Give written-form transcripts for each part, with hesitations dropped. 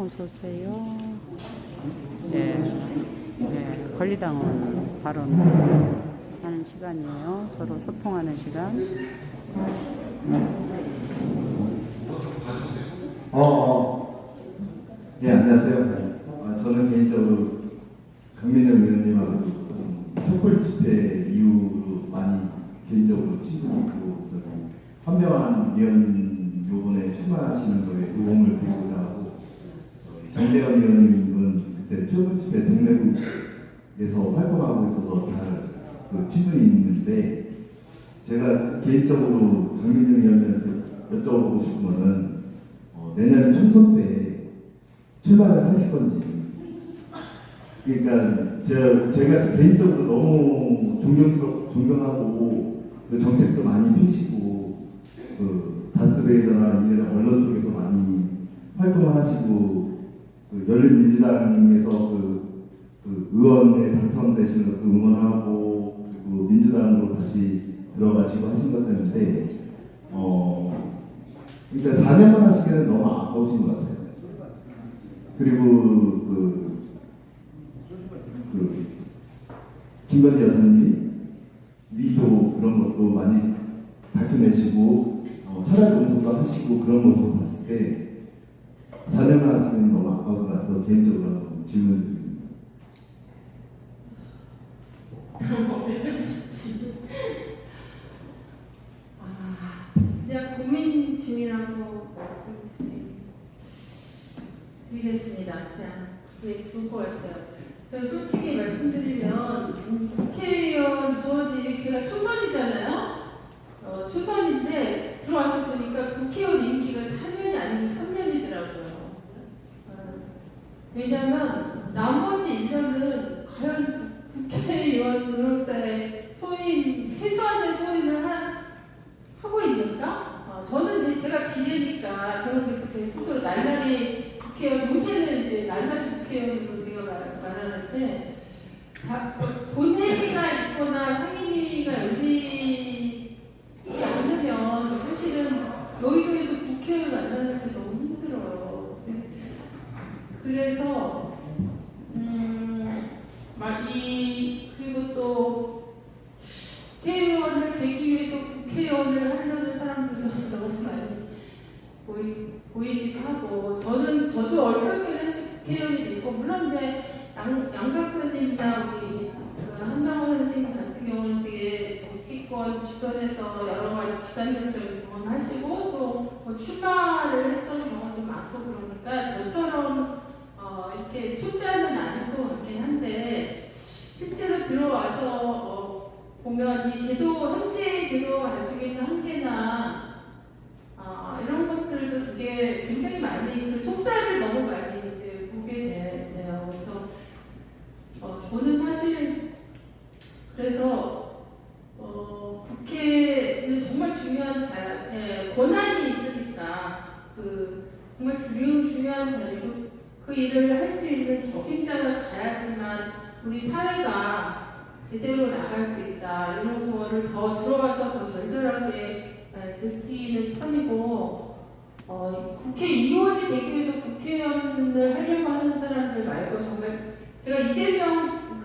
어서 오세요. 네, 네, 권리당원 발언하는 시간이에요. 서로 소통하는 시간. 네, 안녕하세요. 저는 개인적으로 강민영 의원님하고 촛불 집회 이후로 많이 개인적으로 친분이고, 저는 한명환 의원 요번에 출마하시는 거에 도움을 드리고자 하고, 정대현 의원님은 그때 촛불 집회 동래구에서 활동하고 있어서 잘 친분이 있는데, 제가 개인적으로 강민영 의원님한테 여쭤보고 싶은 거는 내년 총선 때 출마를 하실 건지. 그러니까 제가 개인적으로 너무 존경하고 그 정책도 많이 펴시고 그 다스베이더나 이런 언론 쪽에서 많이 활동을 하시고 그 열린민주당에서 그 의원에 당선되시는 것도 응원하고 그리고 민주당으로 다시 들어가시고 하신 것 같은데 그러니까 4년만 하시기에는 너무 아까우신 것 같아요. 그리고 김건희 여사님 위도 그런 것도 많이 밝혀내시고 차라리 공부도 하시고 그런 모습을 봤을 때 4년만 하시면 너무 아까워서 가서 개인적으로 질문을 드립니다. 그냥 고민 중이라고 말씀드리겠습니다. 그냥 그게 좋을 것 같아요. 제가 솔직히 말씀드리면 국회의원 제가 초선이잖아요. 초선인데 들어와서 보니까 국회의원 임기가 4년이 아니면 3년이더라고요. 왜냐하면 나머지 1년은 과연 국회의원으로서의 최소한의 소임을 하고 있는가? 저는 제가 비례니까 저는 그래서 제 스스로 날라리 국회의원, 요새는 이제 날라리 국회의원으로 제가 말하는데 본회의가 있거나 상임위가 열리지 않으면 사실은 여의도에서 국회의원 만나는 게 너무 힘들어요. 그래서 그리고 또 국회의원을 되기 위해서 국회의원을 하려는 사람들도 너무 많이 보이기도 하고, 저도 얼떨결에 국회의원이 되고, 물론 이제 양박 선생님이나 우리 한명원 선생님 같은 경우는 되게 정치권 주변에서 여러 가지 집단적인 경험하시고 또 출마를 했던 경험도 많고 그러니까 저처럼 이렇게 초짜는 아닐 것 같긴 한데, 실제로 들어와서 보면 이 현재 제도 가지고 있는 한계나 이런 것들도 되게 굉장히 많이 속살을 너무 많이 이제 보게 돼요. 그래서 저는 사실 그래서 국회는 정말 중요한 권한이 있으니까 정말 중요한 자리고 그 일을 할 수 있는 적임자가 가야지만 우리 사회가 제대로 나갈 수 있다. 이런 거를 더 들어와서 더 절절하게 느끼는 편이고, 국회의원이 되기 위해서 국회의원을 하려고 하는 사람들 말고 정말 제가 이재명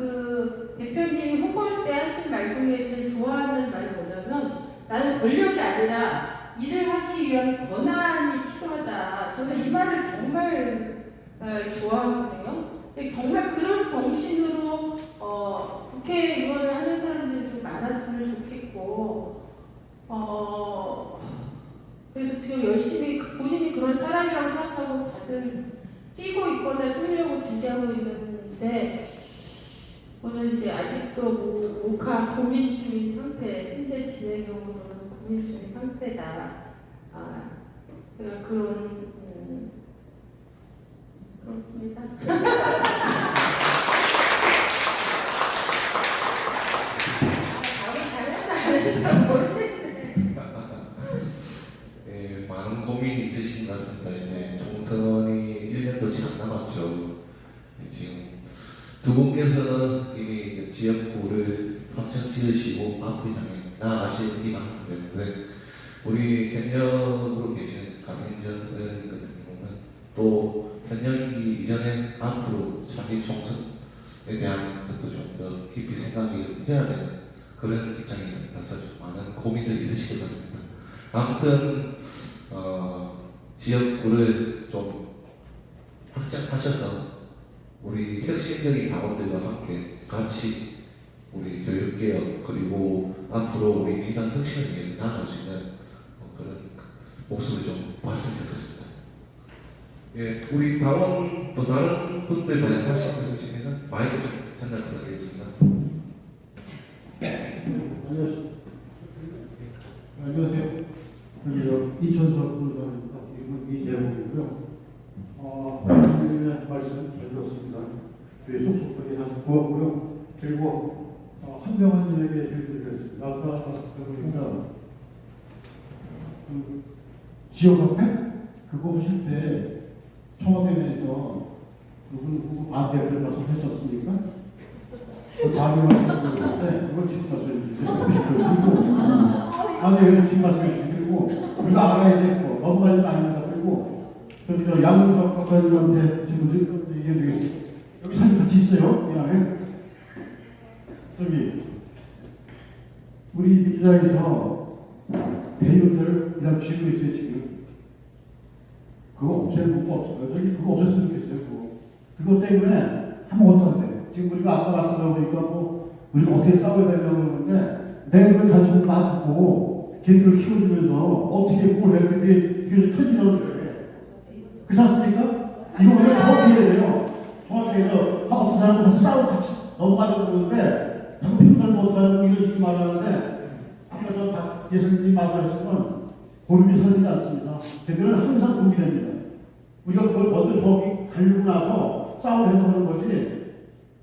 대표님이 홍보 때 하신 말 중에 제일 좋아하는 말이 뭐냐면, 나는 권력이 아니라 일을 하기 위한 권한이 필요하다. 저는 이 말을 정말 좋아하거든요. 정말 그런 정신으로 국회의원을 하는 사람들이 좀 많았으면 좋겠고, 그래서 지금 열심히 본인이 그런 사람이라고 생각하고 다들 뛰고 있거나 뛰려고 준비하고 있는데, 저는 이제 아직도 고민 중인 상태, 현재 진행형으로는 고민 중인 상태다. 제가 그렇습니다. 많은 고민이 있으신 것 같습니다. 이제 총선이 1년도 채 안 남았죠. 지금 두 분께서는 이미 지역구를 확정 지으시고 앞으로 향해 나아가실 기만 때문에 우리 현역으로 계신 강민정 의원님 같은 경우는 또 현역이기 이전에 앞으로 자기 총선에 대한 것도 좀 더 깊이 생각을 해야 되는 그런 입장이라서 좀 많은 고민들이 있으실 것 같습니다. 아무튼 지역구를 좀 확장하셔서 우리 혁신적인 당원들과 함께 같이 우리 교육개혁 그리고 앞으로 우리 민간 혁신을 위해서 나갈 수 있는 그런 모습을 좀 봤으면 좋겠습니다. 예, 우리 당원 또 다른 분들 말씀하신 것 있으시면 마이크 좀 전달 부탁드리겠습니다. 안녕하세요. 여기 이천수학 부장입니다. 이름은 이재봉이고요. 선생님의 말씀 잘 들었습니다. 되게 속속하게 아주 고맙고요. 그리고 한명환님에게 드리겠습니다. 아까 보니까 지역화폐 그거 하실 때 청와대에서 누구 반대를 말씀하셨습니까? 그 다음에 말씀드렸는데 그걸 지금 말씀해주세요. 그리고 아니 지금 말씀해주세요. 그리고 우리가 알아야 되고 너무 말리면 아닙니다. 그리고 저기 양문석 박사님한테 지금 얘기해드리겠습니다. 여기 사진 같이 있어요. 미안해. 저기 우리 민주당에서 대의원들을 그냥 쥐고 있어요 지금. 그거 없애는 거 없어요. 저기 그거 없앴으면 좋겠어요. 그거 때문에 아무것도 안 돼요. 지금 우리가 아까 말씀드려보니까 뭐 우리가 어떻게 싸워야 되냐고 그러는데 내가 가지고 놔두고 걔들을 키워주면서 어떻게 뭘 해. 근데 뒤에서 터지려고 그래. 그렇지 않습니까? 이거 우리가 정확히 해야 돼요. 정확히 해서 어떤 사람과 같이 싸우고 같이 넘어가려고 그러는데 자꾸 평가를 못하고 이런 식으로 말하는데 아까 저 예수님이 말씀하셨지만 고름이 서리지 않습니다. 걔들은 항상 공개됩니다. 우리가 그걸 먼저 정확히 가리고 나서 싸움을 해서 하는 거지.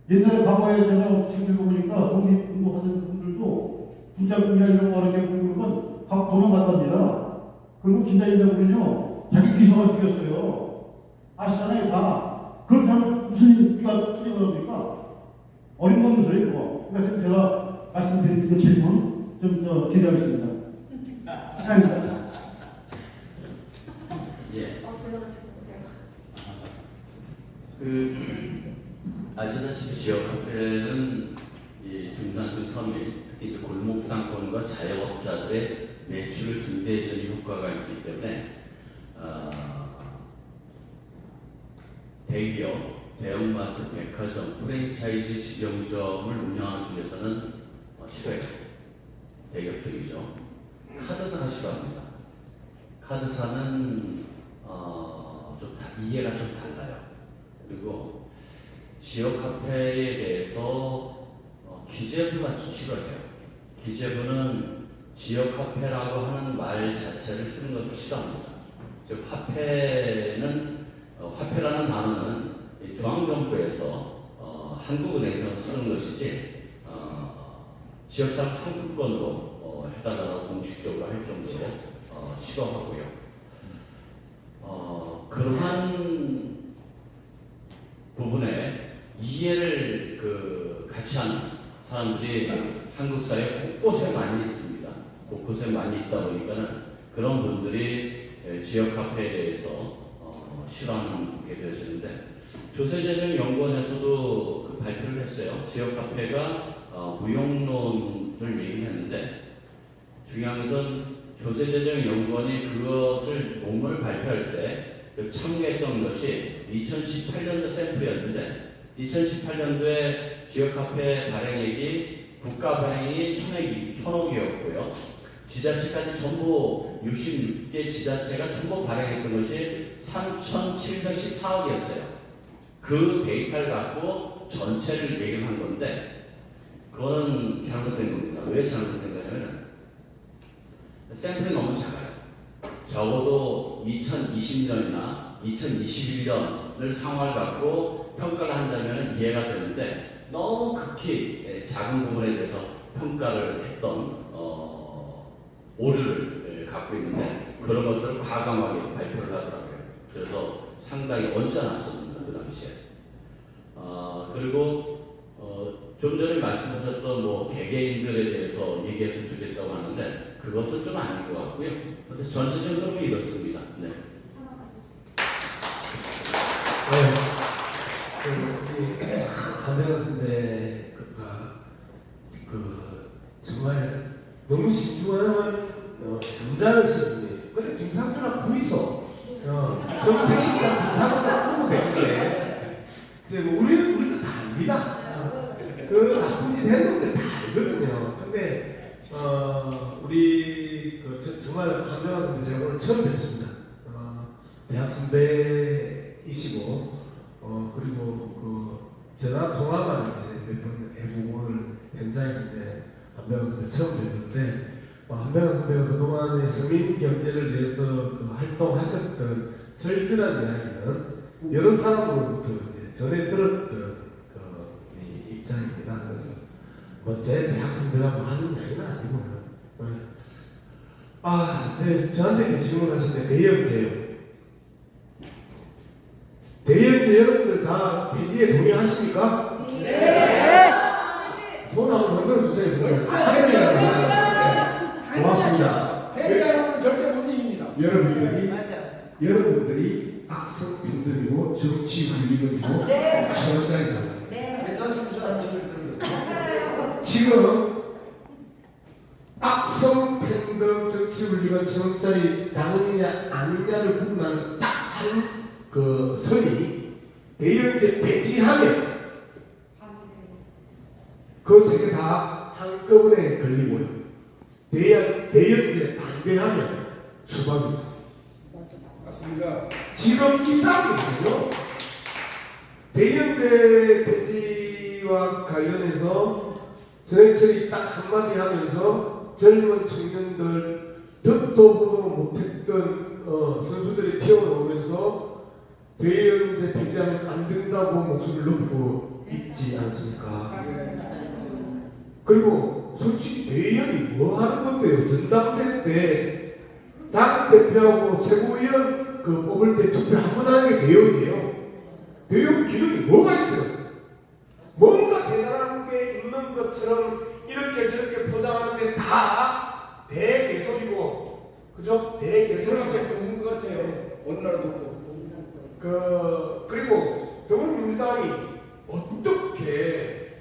옛날에 과거에 제가 지금 읽어보니까 독립운동하는 분들도 부자금이나 이런 거 어렵게 그러면 각 도망갔답니다. 그리고 김대중군요 자기 비서가 죽였어요. 아시잖아요 다. 그렇게 하면 무슨 우리가 투쟁을 합니까? 어림없는 소리 그거. 그러니까 지금 제가 말씀드린 그 질문 좀 기대하겠습니다. 감사합니다. 아시다시피 지역화폐는 이 중산층 서민, 특히 골목 상권과 자영업자들의 매출을 증대해주는 효과가 있기 때문에 대기업, 대형마트, 백화점, 프랜차이즈 직영점을 운영하는 쪽에서는 싫어요. 대기업 쪽이죠. 카드사가 싫어합니다. 카드사는 이해가 좀 달라요. 그리고 지역화폐에 대해서 기재부가 싫어해요. 기재부는 지역화폐라고 하는 말 자체를 쓰는 것을 싫어합니다. 즉 화폐라는 단어는 중앙정부에서 한국은행에서 쓰는 것이지 지역사회 상품권으로 해달라고 공식적으로 할 정도로 싫어하고요. 그러한 부분에 이해를 같이 하는 사람들이 한국 사회에 곳곳에 많이 있습니다. 곳곳에 많이 있다 보니까는 그런 분들이 지역 카페에 대해서 싫어하게 되어지는데 조세재정연구원에서도 발표를 했어요. 지역 카페가 무용론을 얘기했는데 중요한 것은 조세재정연구원이 그것을 논문을 발표할 때 참고했던 것이 2018년도 샘플이었는데 2018년도에 지역카페 발행액이 국가 발행이 1,000억이었고요. 지자체까지 전부 66개 지자체가 전부 발행했던 것이 3,714억이었어요. 그 데이터를 갖고 전체를 얘기한 건데 그거는 잘못된 겁니다. 왜 잘못된 거냐면 샘플이 너무 작아요. 적어도 2020년이나 2021년을 상황을 갖고 평가를 한다면 이해가 되는데 너무 극히 작은 부분에 대해서 평가를 했던 오류를 갖고 있는데 그런 것들을 과감하게 발표를 하더라고요. 그래서 상당히 언짢았습니다. 그 당시에. 그리고 좀 전에 말씀하셨던 개개인들에 대해서 얘기했으면 좋겠다고 하는데 그것은 좀 아닌 것 같고요. 근데 전체적으로 이렇습니다. 네. 정신주하면 잠자는 시기에 근데 김상준아 구이소 정책시장 김상준아 끄면 되는데 이제 뭐 우리도 다 압니다. 그 나쁜 짓 했는 놈들 다 알거든요. 근데 우리 정말 한명환 선배 제가 오늘 처음 뵙습니다. 대학 선배이시고 그리고 그 전화 통화만 이제 몇 번 해보고 오늘 현장에서 이제 한명환 선배 처음 뵙는데 한명환 선배가 그동안에 서민 경제를 위해서 그 활동하셨던 절절한 이야기는 여러 사람으로부터 이제 전해 들었던 이 입장입니다. 그래서 제 대학 선배라고 하는 이야기는 아니고요. 네, 저한테 질문하셨는데 대형제 여러분들 다 폐지에 동의하십니까? 네. 손 한번 흔들어 주세요. 고맙습니다. 폐지하는 절대 못 이깁니다. 여러분들이 악성 팬덤이고 정치 훌리건이고 철저하게 지금 악성 팬덤 정치 훌리건 철저히 당이냐 아니냐를 구분하는 딱 한 그 선이 대형제 폐지하면 그 세 개 다 한꺼번에 걸리고요. 대형제 반대하면 수박입니다. 맞습니다. 지금 이 싸움이거든요. 대형제 폐지와 관련해서 전해철이 딱 한마디 하면서 젊은 청년들 듣도 보도 못했던 선수들이 튀어나오면서 대형제 폐지하면 안 된다고 목소리를 높이고 있지 않습니까? 그리고 솔직히 대의원이 뭐 하는 건데요? 전당대 때 당대표하고 최고위원 뽑을 때 투표 한 번 하는 게 대의원이에요. 대의원 기능이 뭐가 있어요? 뭔가 대단한 게 있는 것처럼 이렇게 저렇게 포장하는데 다 대개소리고, 그죠? 대개소리고 없는 것 같아요. 어느 나라도 그리고 더불어민주당이 어떻게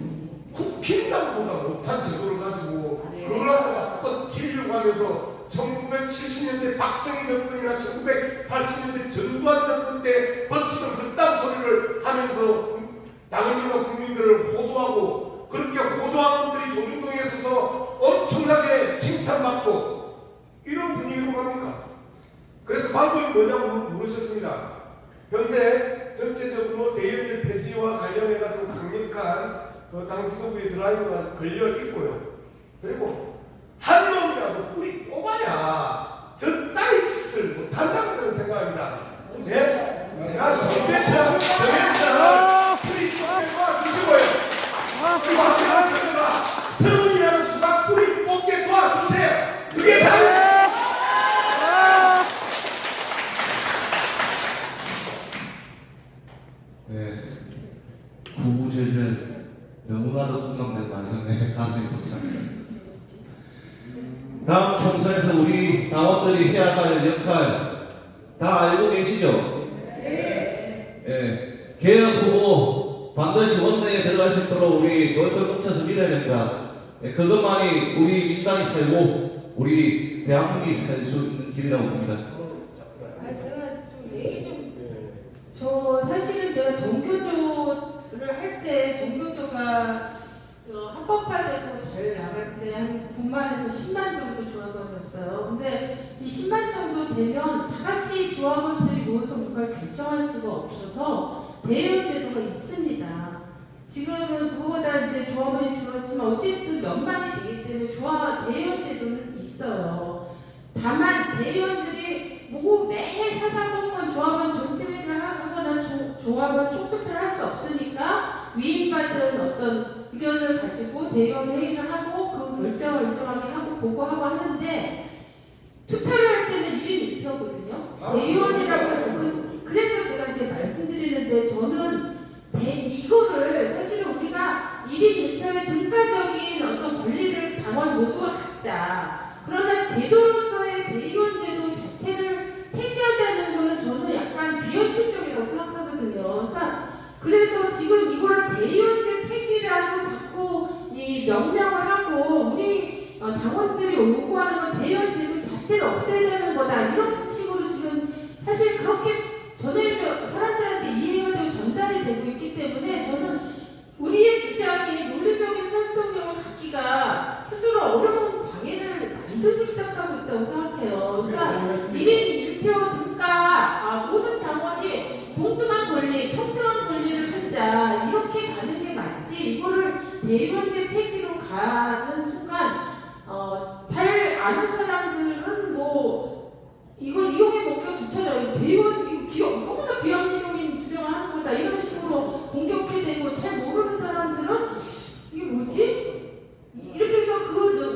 국힘당보다 못한 제도를 가지고 그걸 갖고 튀려고 하면서 1970년대 박정희 정권이나 1980년대 전두환 정권 때 버티던 그딴 소리를 하면서 당연히나 국민들을 호도하고 그렇게 호도한 분들이 조중동에 있어서 엄청나게 칭찬받고 이런 분위기로 갑니까? 그래서 방법이 뭐냐고 물으셨습니다. 현재 전체적으로 대형제 폐지와 관련해가지고 강력한 당 지도부의 드라이브가 걸려 있고요. 그리고 한 놈이라도 뿌리 뽑아야 저 따위 짓을 못한다는 그런 생각입니다. 네? 제가 정대처럼 뿌리 뽑게 도와주시고요. 서울이라는 수가 뿌리 뽑게 도와주세요. 그게 다른 네, 구구절절 너무나도 공감된 말씀에 가슴이 벅찹니다. 다음 총선에서 우리 당원들이 해야 할 역할 다 알고 계시죠? 네. 개혁 후보 반드시 원내에 들어갈 수 있도록 우리 똘똘 뭉쳐서 믿어야 됩니다. 네, 그것만이 우리 민당이 살고 우리 대한민국이 살 수 있는 길이라고 봅니다. 제가 좀 얘기 저 사실은 제가 정교조를 할 때 정교조가 합법화되고 잘 나갈 때 한 9만에서 10만 정도 조합원이었어요. 근데 이 10만 정도 되면 다 같이 조합원들이 모여서 뭔가를 결정할 수가 없어서 대여 제도가 있습니다. 지금은 그거보다 이제 조합원이 줄었지만 어쨌든 몇만이 되기 때문에 대여 제도는 있어요. 다만 대의원들이 뭐 매해 사사건건 조합원 전체회의를 하거나 조합원 총투표를 할 수 없으니까 위임받은 어떤 의견을 가지고 대의원 회의를 하고 그 결정을 일정하게 하고 보고하고 하는데 투표를 할 때는 1인 1표거든요. 대의원이라고 해서 그래서 제가 이제 말씀드리는데 저는 이거를 사실은 우리가 1인 1표의 등가적인 어떤 권리를 당원 모두가 갖자. 그러나 제도로서의 대의원 제도 자체를 폐지하자는 거는 저는 약간 비현실적이라고 생각하거든요. 그러니까 그래서 지금 이걸 대의원제 폐지라고 자꾸 이 명명을 하고 우리 당원들이 요구하는 건 대의원 제도 자체를 없애자는 거다 이런 식으로 지금 사실 그렇게 전해져 사람들한테 이해가 되고 전달이 되고 있기 때문에 저는 우리의 주장이 논리적인 설득력을 갖기가 스스로 어려운 장애를 만들기 시작하고 있다고 생각해요. 그러니까 1인 1표 등가 모든 당원이 동등한 권리, 평등한 권리를 갖자 이렇게 가는 게 맞지 이거를 대의원제 폐지로 가는 순간 잘 아는 사람들은 뭐 이걸 이용해 먹기가 좋잖아요. 대의원 이거 너무나 비합리적인 주장을 하는 거다 이런 식으로 공격해대고 잘 모르는 사람들은 이게 뭐지? 이렇게 해서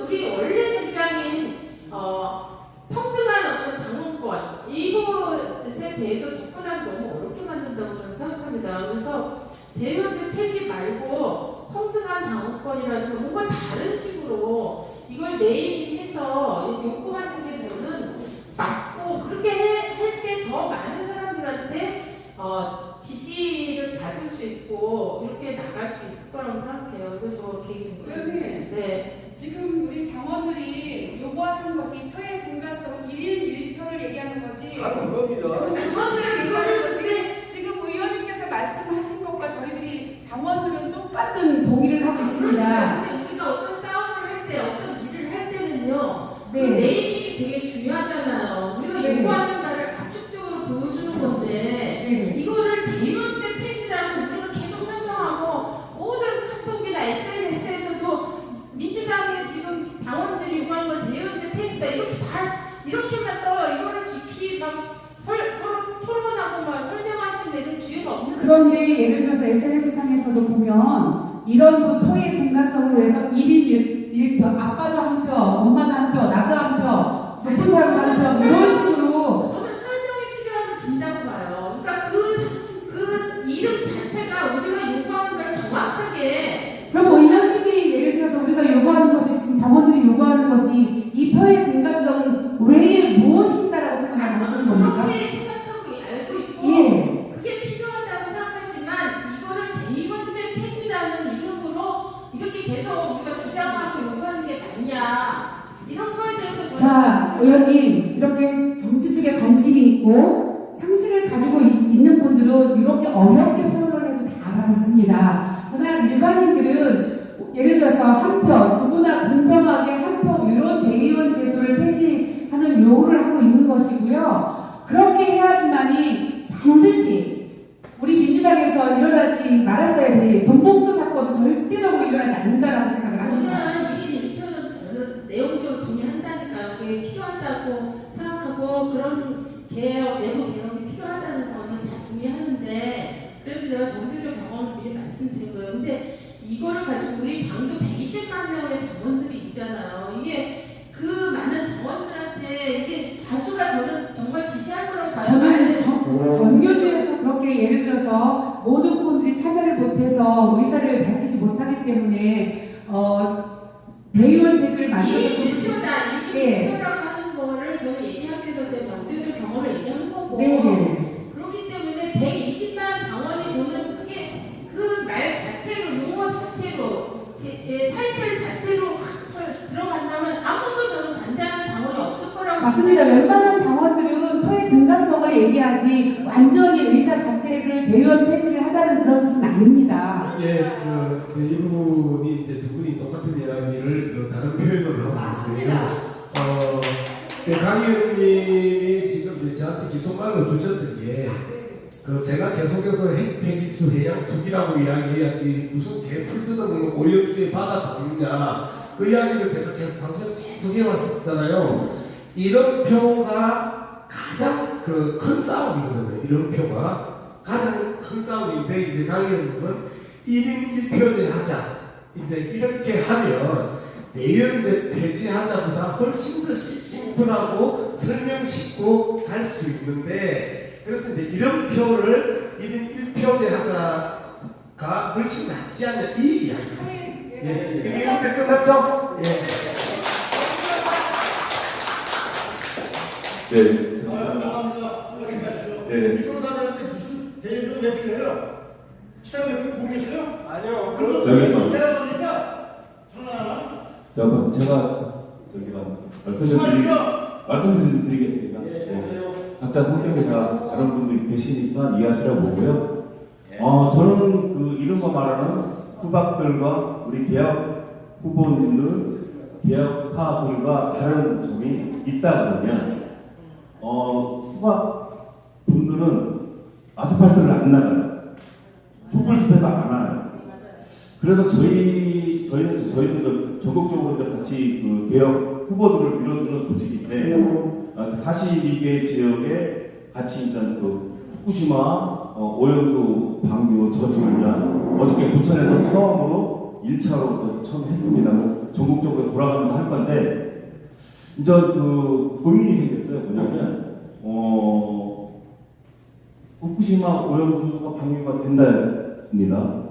우리 원래 주장인 평등한 어떤 당원권 이것에 대해서 접근하기 너무 어렵게 만든다고 저는 생각합니다. 그래서 대의원제 폐지 말고 평등한 당원권이라든가 뭔가 다른 식으로 이걸 네이밍해서 요구하는 게 저는 맞고 그렇게 할 때 더 많은 사람들한테 지지를 받을 수 있고 이렇게 나갈 수 있을 거라고 생각해요. 그래서 저 개인적으로 네. 지금 우리 당원들이 요구하는 것이 표의 등가성 1인 1표를 얘기하는 거지. 바로 그겁니다. 지금 의원님께서 말씀하신 것과 저희들이 당원들은 똑같은 동의를 하고 있습니다. 근데 우리가 어떤 싸움을 할 때, 어떤 일을 할 때는요, 그 네. 네이밍이 되게 중요하잖아요. 우리가 네. 요구하는 말을 압축적으로 보여주는 건데, 네. 이거를 대의원제 폐지라서 우리가 계속 설명하고, 모든 카톡이나 SNS에서도 민주당의 지금 당원들이 요구하는 건 대의원제 폐지다. 이렇게만 떠요. 이거를 깊이 서로 토론하고 막 설명할 수 있는 기회가 없는 그런데 예를 들어서 SNS상에서도 보면 이런 표의 등가성으로 해서 1인 1표, 아빠도 한 표, 엄마도 한 표, 나도 한 표, 높은 사람도 한 표, 이런 식으로 저는 설명이 필요하면 진다고 봐요. 그러니까 그 이름 자체가 우리가 요구하는 걸 정확하게 그럼 의원님이 예를 들어서 우리가 요구하는 것이 지금 당원들이 요구하는 것이 이 표의 등가성 외에 무엇이 있다라고 생각하시는 겁니까? 그렇게 생각하고 알고 있고 예. 그게 필요하다고 생각하지만 이거를 대의원제 폐지라는 이름으로 이렇게 계속 우리가 주장하고 요구하는 게 맞냐 이런 거에 대해서 저는 자, 의원님 이렇게 정치 쪽에 관심이 있고 상식을 가지고 있는 분들은 이렇게 어렵게 표현을 해도 다 알아듣습니다. 그러나 일반인들은 예를 들어서 한 표, 누구나 공평하게 한 표 이런 대의원 제도를 폐지하는 요구를 하고 있는 것이고요. 그렇게 해야지만이 반드시 우리 민주당에서 일어나지 말았어야 될 돈봉투 사건은 절대적으로 일어나지 않는다라고 생각을 합니다. 저는 1인 1표는 저는 내용적으로 동의한다니까요. 그게 필요하다고 생각하고 그런 개혁, 내부 개혁이 필요하다는 거는 다 동의하는데 그래서 제가 정규적 경험을 미리 말씀드린 거예요. 근데 이거를 가지고 우리 당도 120만 명의 당원들이 있잖아요. 이게 그 많은 당원들한테 이게 다수가 저는 정말 지지할 거라고 봐요. 저는 전교조에서 그렇게 예를 들어서 모든 분들이 참여를 못해서 의사를 밝히지 못하기 때문에 대의원 제도를 만들어서 1인 1표다. 1인 예. 1표라고 하는 거를 저는 얘기하기 위해서 제 정규적 경험을 얘기한 거고 네네. 그렇기 때문에 120만 당원이 저는 그게 그 말 자체로 용어 자체로 타이틀 자체로 들어간다면 아무도 저는 반대하는 당원이 없을 거라고 맞습니다. 웬만한 당원들은 표의 등가성을 얘기하지 완전히 의사 자체를 대의원 폐지를 하자는 그런 뜻은 아닙니다. 예, 이분이 이제 두 분이 똑같은 이야기를 다른 표현으로 하고 맞습니다. 강 의원님이 지금 이제 저한테 기속말로 주셨던 게 제가 계속해서 핵폐기수 해양 투기라고 이야기해야지 무슨 개풀 뜯어먹는 오염수에 바다 박느냐 그 이야기를 제가 계속 방송에서 계속 해왔었잖아요. 이런 표가 가장 큰 싸움이거든요. 이런 표가 가장 큰 싸움인데 이제 강 의원님은 1인 1표제 하자 이제 이렇게 하면 내연제 폐지하자보다 훨씬 더 심플하고 설명 쉽고 할 수 있는데 그래서 이제 이런 표를 1인 1표제 하자가 훨씬 낫지 않냐 이 이야기입니다. 예, 이게 이렇게 끝났죠? 예. 네. 네. 이쪽으로 다니는데 무슨 대리점 왜 필요해요? 시장님 모르겠어요? 아니요. 저기 봐. 내가 보니까 전화 잠깐 제가 저기가 말씀드리겠습니다. 각자 성격이 다 다른 분들이 계시니까 이해하시라고 보고요. 저는 그 이른바 말하는 후박들과 우리 개혁 후보님들, 개혁파들과 다른 점이 있다 보면 수박 분들은 아스팔트를 안 나가요. 촛불 집회도 안 하요. 그래서 저희는 전국적으로 이제 같이 그 개혁 후보들을 밀어주는 조직인데 42개 지역에 같이 이제 그 후쿠시마, 오염수 방류 저지를 위한 어저께 부천에서 처음으로 1차로 처음 했습니다. 전국적으로 돌아가면서 할 건데 이제 그 고민이 생겼어요. 뭐냐면 후쿠시마 오염수가 방류가 된답니다.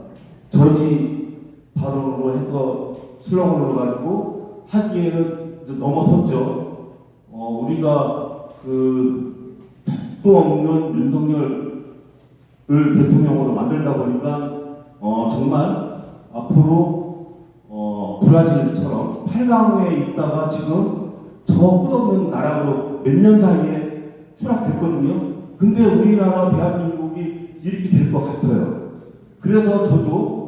저지 발언으로 해서 슬로건으로 가지고 하기에는 이제 넘어섰죠. 우리가 그 택도 없는 윤석열을 대통령으로 만들다 보니까 정말 앞으로 브라질처럼 8강에 있다가 지금 저 끝없는 나라로 몇 년 사이에 추락됐거든요. 근데 우리나라 대한민국이 이렇게 될 것 같아요. 그래서 저도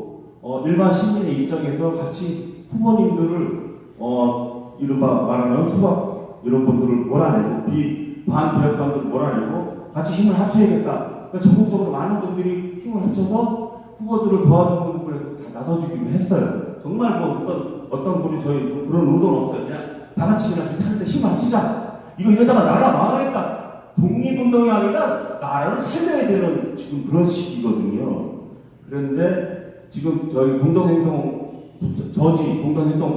일반 시민의 입장에서 같이 후보님들을 이른바 말하는 수박 이런 분들을 몰아내고 반개혁반들을 몰아내고 같이 힘을 합쳐야겠다. 그러니까 전국적으로 많은 분들이 힘을 합쳐서 후보들을 도와주는 그래서 다 나서주기로 했어요. 정말 뭐 어떤 분이 저희 그런 의도는 없어요. 그냥 다 같이 그냥 하는데 힘을 합치자. 이러다가 나라 망하겠다. 독립운동이 아니라 나라를 살려야 되는 지금 그런 시기거든요. 그런데 지금 저희 공동행동을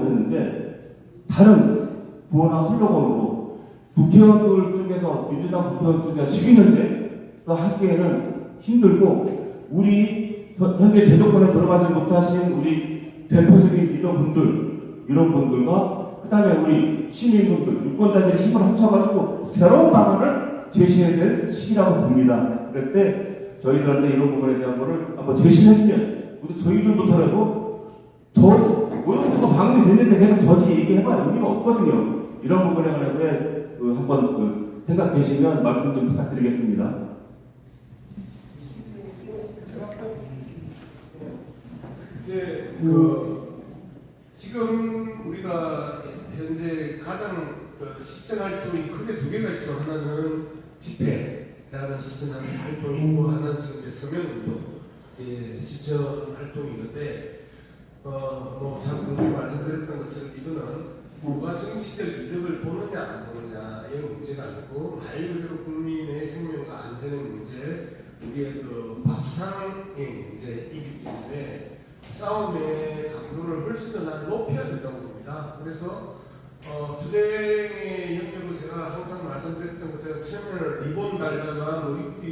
했는데 다른 구호나 슬로건으로 국회의원들 쪽에서 민주당 국회의원 쪽에서 시기는데 또 하기에는 힘들고 우리 현재 제도권에 들어가지 못하신 우리 대표적인 리더분들 이런 분들과 그 다음에 우리 시민분들 유권자들이 힘을 합쳐가지고 새로운 방안을 제시해야 될 시기라고 봅니다. 그럴 때 저희들한테 이런 부분에 대한 거를 한번 제시해주면 저희들 못하라도 오염수가 방류됐는데 계속 저지 얘기해봐 의미가 없거든요. 이런 부분에 관해서 한번 생각되시면 말씀 좀 부탁드리겠습니다. 이제 지금 우리가 현재 가장 실천 활동이 크게 두 개가 있죠. 하나는 집회라는 실천 활동이 있고 하나는 지금 이제 서명운동 실천 활동이 있는데 참 우리 말씀드렸던 것처럼 이거는 누가 정치적 이득을 보느냐 안 보느냐의 문제가 아니고 말 그대로 국민의 생명과 안전의 문제, 우리의 밥상의 문제이기 때문에 싸움의 강도를 훨씬 더 난 높여야 된다고 봅니다. 그래서 투쟁의 영역을 제가 항상 말씀드렸던 것처럼 처음에는 리본 달다가 머리띠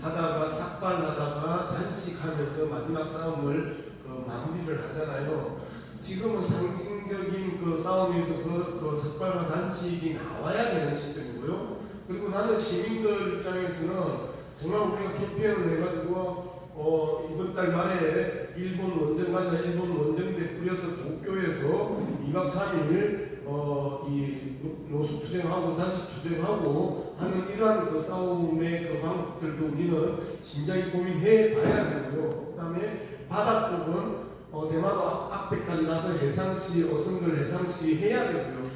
하다가 삭발하다가 단식하면서 마지막 싸움을 마무리를 하잖아요. 지금은 상징적인 싸움에 있어서 삭발과 단식이 나와야 되는 시점이고요. 그리고 나는 시민들 입장에서는 정말 우리가 캠페인을 해가지고 이번 달 말에 일본 원정 가자, 일본 원정대 꾸려서 도쿄에서 2박 3일 이 노숙 투쟁하고 단식 투쟁하고 하는 이러한 싸움의 방법들도 우리는 진작에 고민해 봐야 되고요. 그 다음에 바다 쪽은 대마도 앞에까지 가서 해상시, 어선들 해상시 해야 되고요.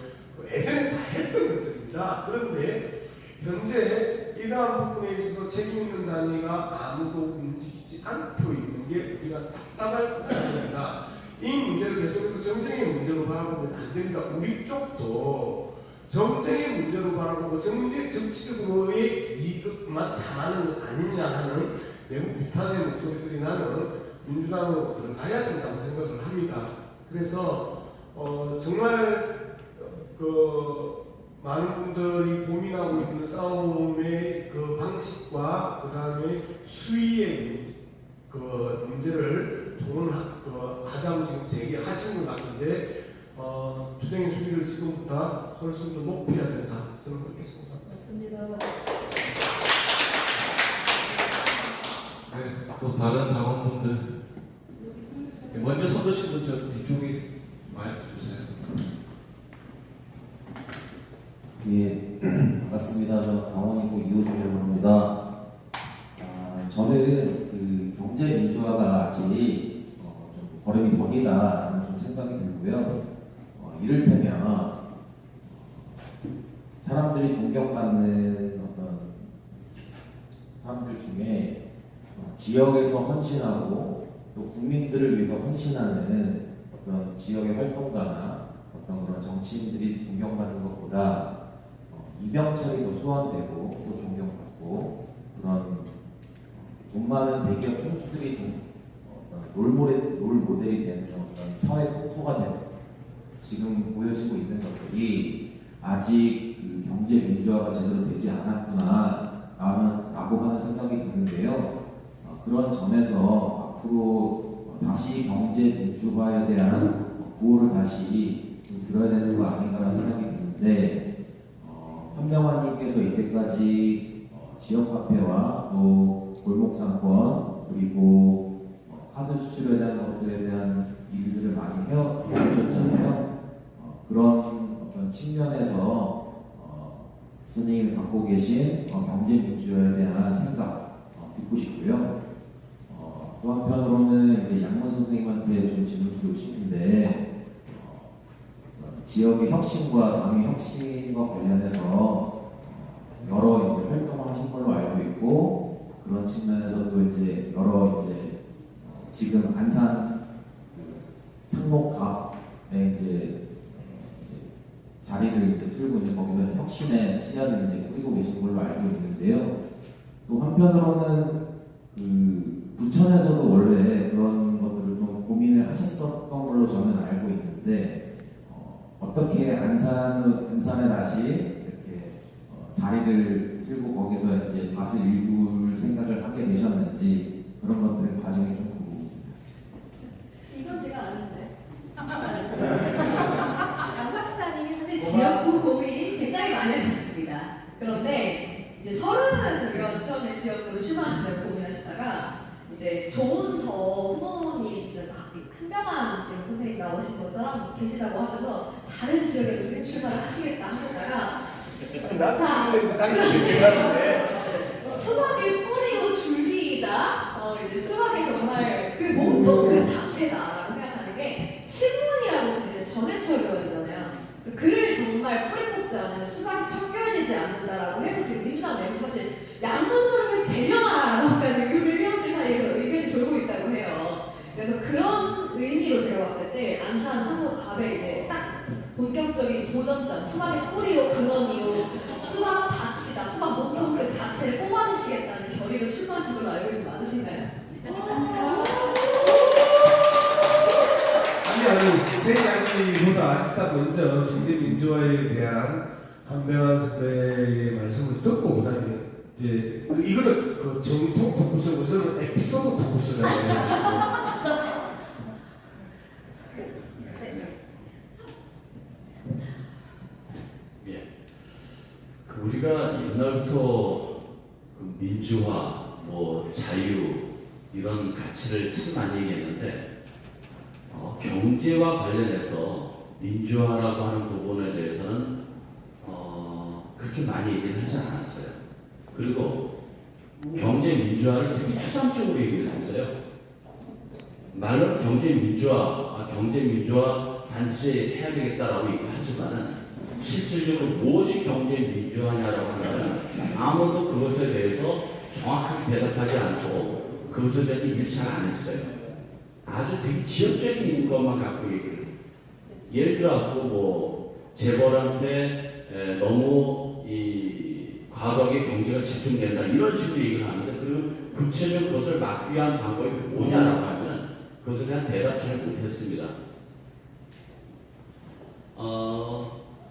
예전에 다 했던 것들입니다. 그런데 현재 이러한 부분에 있어서 책임 있는 단위가 아무도 움직이지 않고 있는 게 우리가 답답할 뿐 아닙니다. 이 문제를 계속해서 정쟁의 문제로 바라보면 안 됩니다. 우리 쪽도 정쟁의 문제로 바라보고 정치적으로의 이익만 담아는 것 아니냐 하는 매우 비판의 목소리들이 나는 민주당으로 들어가야 된다고 생각을 합니다. 그래서 정말 많은 분들이 고민하고 있는 싸움의 방식과 그 다음에 수위의 문제를 하자고 지금 제기하신 것 같은데 투쟁의 수위를 지금보다 훨씬 더 높여야 된다. 저는 그렇게 생각합니다. 맞습니다. 네, 또 다른 당원분들 먼저 손 드신 분 저 뒤쪽에 많이 주세요. 이재용 합니다. 저는 그 경제 민주화가 아직 좀 걸음이 더디다라는 좀 생각이 들고요. 이를테면 사람들이 존경받는 어떤 사람들 중에 지역에서 헌신하고 또 국민들을 위해서 헌신하는 어떤 지역의 활동가나 어떤 그런 정치인들이 존경받는 것보다 이병철이 더 소환되고 또 존경받고 그런 돈 많은 대기업 총수들이 좀 어떤 롤모델이 되는 어떤 사회 폭포가 되는 지금 보여지고 있는 것들이 아직 그 경제 민주화가 제대로 되지 않았구나 라고 하는 생각이 드는데요. 그런 점에서 앞으로 다시 경제 민주화에 대한 구호를 다시 좀 들어야 되는 거 아닌가라는 생각이 드는데 현명환님께서 이때까지 지역 카페와 또 골목 상권 그리고 카드 수수료에 대한 것들에 대한 일들을 많이 해오셨잖아요. 그런 어떤 측면에서 선생님이 갖고 계신 경제 민주화에 대한 생각 듣고 싶고요. 또 한편으로는 이제 양문 선생님한테 좀 질문드리고 싶은데 지역의 혁신과 당의 혁신과 관련해서 여러 이제 활동을 하신 걸로 알고 있고 그런 측면에서도 이제 여러 이제 지금 안산 상목갑에 이제 자리를 이제 틀고 이제 거기서 혁신의 씨앗을 이제 뿌리고 계신 걸로 알고 있는데요. 또 한편으로는 그 부천에서도 원래 그런 것들을 좀 고민을 하셨었던 걸로 저는 알고 있는데 어떻게 안산에 다시 이렇게 자리를 틀고 거기서 이제 밭을 일굴 생각을 하게 되셨는지 그런 것들의 과정이 좀 궁금합니다. 이건 제가 아는데. 양 박사님이 사실 지역구 고민 굉장히 많이 하셨습니다. 그런데 이제 서른을 들면 처음에 지역구로 출마하시려고 고민하시다가 이제 좋은 더 후보님이 집에서 현명한 지금 선생님 나오신 것처럼 계시다고 하셔서 다른 지역에도 출마를 하시겠다 하셨다가 수박을 뿌리고 줄기이자 이제 수박이 정말 그 몸통 그 자체다라고 생각하는 게 친문이라고 불리는 전해철 의원이잖아요. 그를 정말 뿌리 뽑지 않으면 수박이 척결되지 않는다라고 해서 지금 민주당 내에서 사실 양문서를 제명하라고 하는 그 의원들 사이에서 의견이 돌고 있다고 해요. 그래서 그런 의미로 제가 봤을 때 안산 상호갑에 이제 딱 본격적인 도전장 수박의 뿌리요 근원이요 수박 밭이다 수박 몸통 그 자체를 뽑아내시겠다는 결의로 출마하신 걸로 알고 있는 거 맞으신가요? 아니 이야기보다 일단 먼저 경제 민주화에 대한 한명환 선배의 말씀을 듣고 그다음에 이제 이거는 그 정통 토크쇼고 저는 에피소드 토크쇼잖아요. 우리가 옛날부터 그 민주화, 뭐 자유 이런 가치를 참 많이 얘기했는데 경제와 관련해서 민주화라고 하는 부분에 대해서는 그렇게 많이 얘기를 하지 않았어요. 그리고 경제 민주화를 되게 추상적으로 얘기를 했어요. 말로 경제 민주화 반드시 해야 되겠다라고 얘기하지만은 실질적으로 무엇이 경제 민주화냐라고 하면 아무도 그것에 대해서 정확하게 대답하지 않고 그것에 대해서 얘기를 잘 안 했어요. 아주 되게 지역적인 것만 갖고 얘기를 해요. 예를 들어 뭐 재벌한테 너무 이 과거의 경제가 집중된다 이런 식으로 얘기를 하는데 그 구체적 그것을 막기 위한 방법이 뭐냐라고 하면 그것에 대한 대답 잘 못했습니다.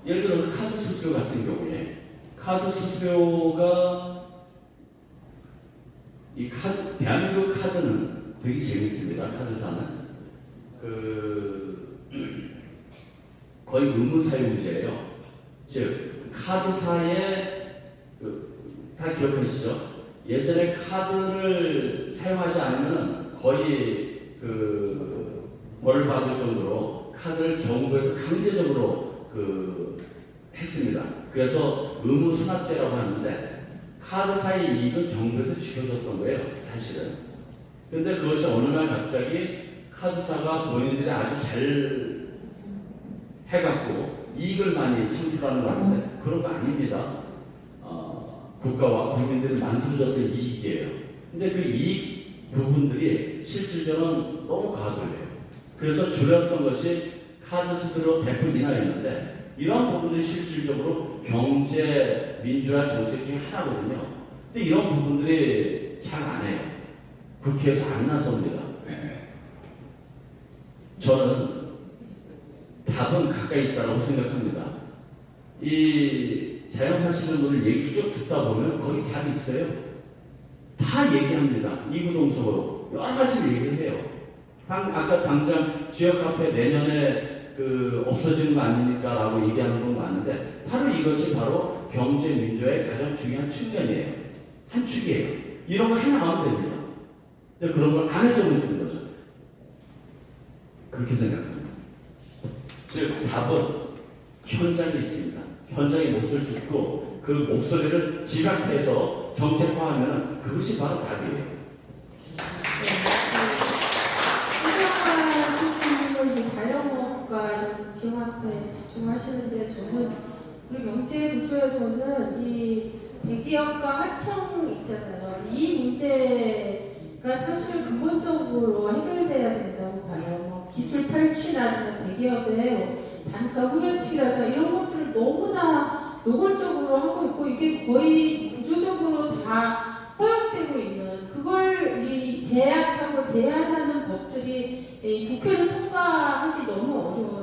예를 들어서 카드 수수료 같은 경우에 카드 수수료가 대한민국 카드는 되게 재밌습니다. 카드사는 거의 의무사용제예요. 즉 카드사에 다 기억하시죠? 예전에 카드를 사용하지 않으면 거의 벌을 받을 정도로 카드를 정부에서 강제적으로 했습니다. 그래서 의무 수납제라고 하는데 카드사의 이익은 정부에서 지켜줬던 거예요, 사실은. 근데 그것이 어느 날 갑자기 카드사가 본인들이 아주 잘 해갖고 이익을 많이 창출하는 거 같은데 그런 거 아닙니다. 국가와 국민들이 만들어졌던 이익이에요. 근데 그 이익 부분들이 실질적으로는 너무 과도해요. 그래서 줄였던 것이 카드 수수료 대폭 인하였는데 이런 부분들이 실질적으로 경제 민주화 정책 중에 하나거든요. 근데 이런 부분들이 잘 안 해요. 국회에서 안 나섭니다. 저는 답은 가까이 있다고 생각합니다. 이 자영하시는 분들 얘기 쭉 듣다 보면 거기 답이 있어요. 다 얘기합니다. 이구동성으로 여러 가지 얘기를 해요. 아까 당장 지역 카페 내년에 없어지는 거 아닙니까? 라고 얘기하는 건 많은데 바로 이것이 바로 경제 민주화의 가장 중요한 측면이에요. 한 축이에요. 이런 거 해나가면 됩니다. 근데 그런 걸 안 해서 문제인 거죠. 그렇게 생각합니다. 즉 답은 현장에 있습니다. 현장의 목소리를 듣고 그 목소리를 집약해서 정책화하면 그것이 바로 답이에요. 자영업과 지원에 집중하시는데 저는 우리 경제 구조에서는 이 대기업과 하청 있잖아요. 이 문제가 사실 근본적으로 해결돼야 된다고 봐요. 기술 탈취라든가 대기업의 단가 후려치기라든가 이런 것들을 너무나 노골적으로 하고 있고 이게 거의 구조적으로 다 허용되고 있는 그걸 제약하고 제한하는 법들이 국회를 통과하기 너무 어려운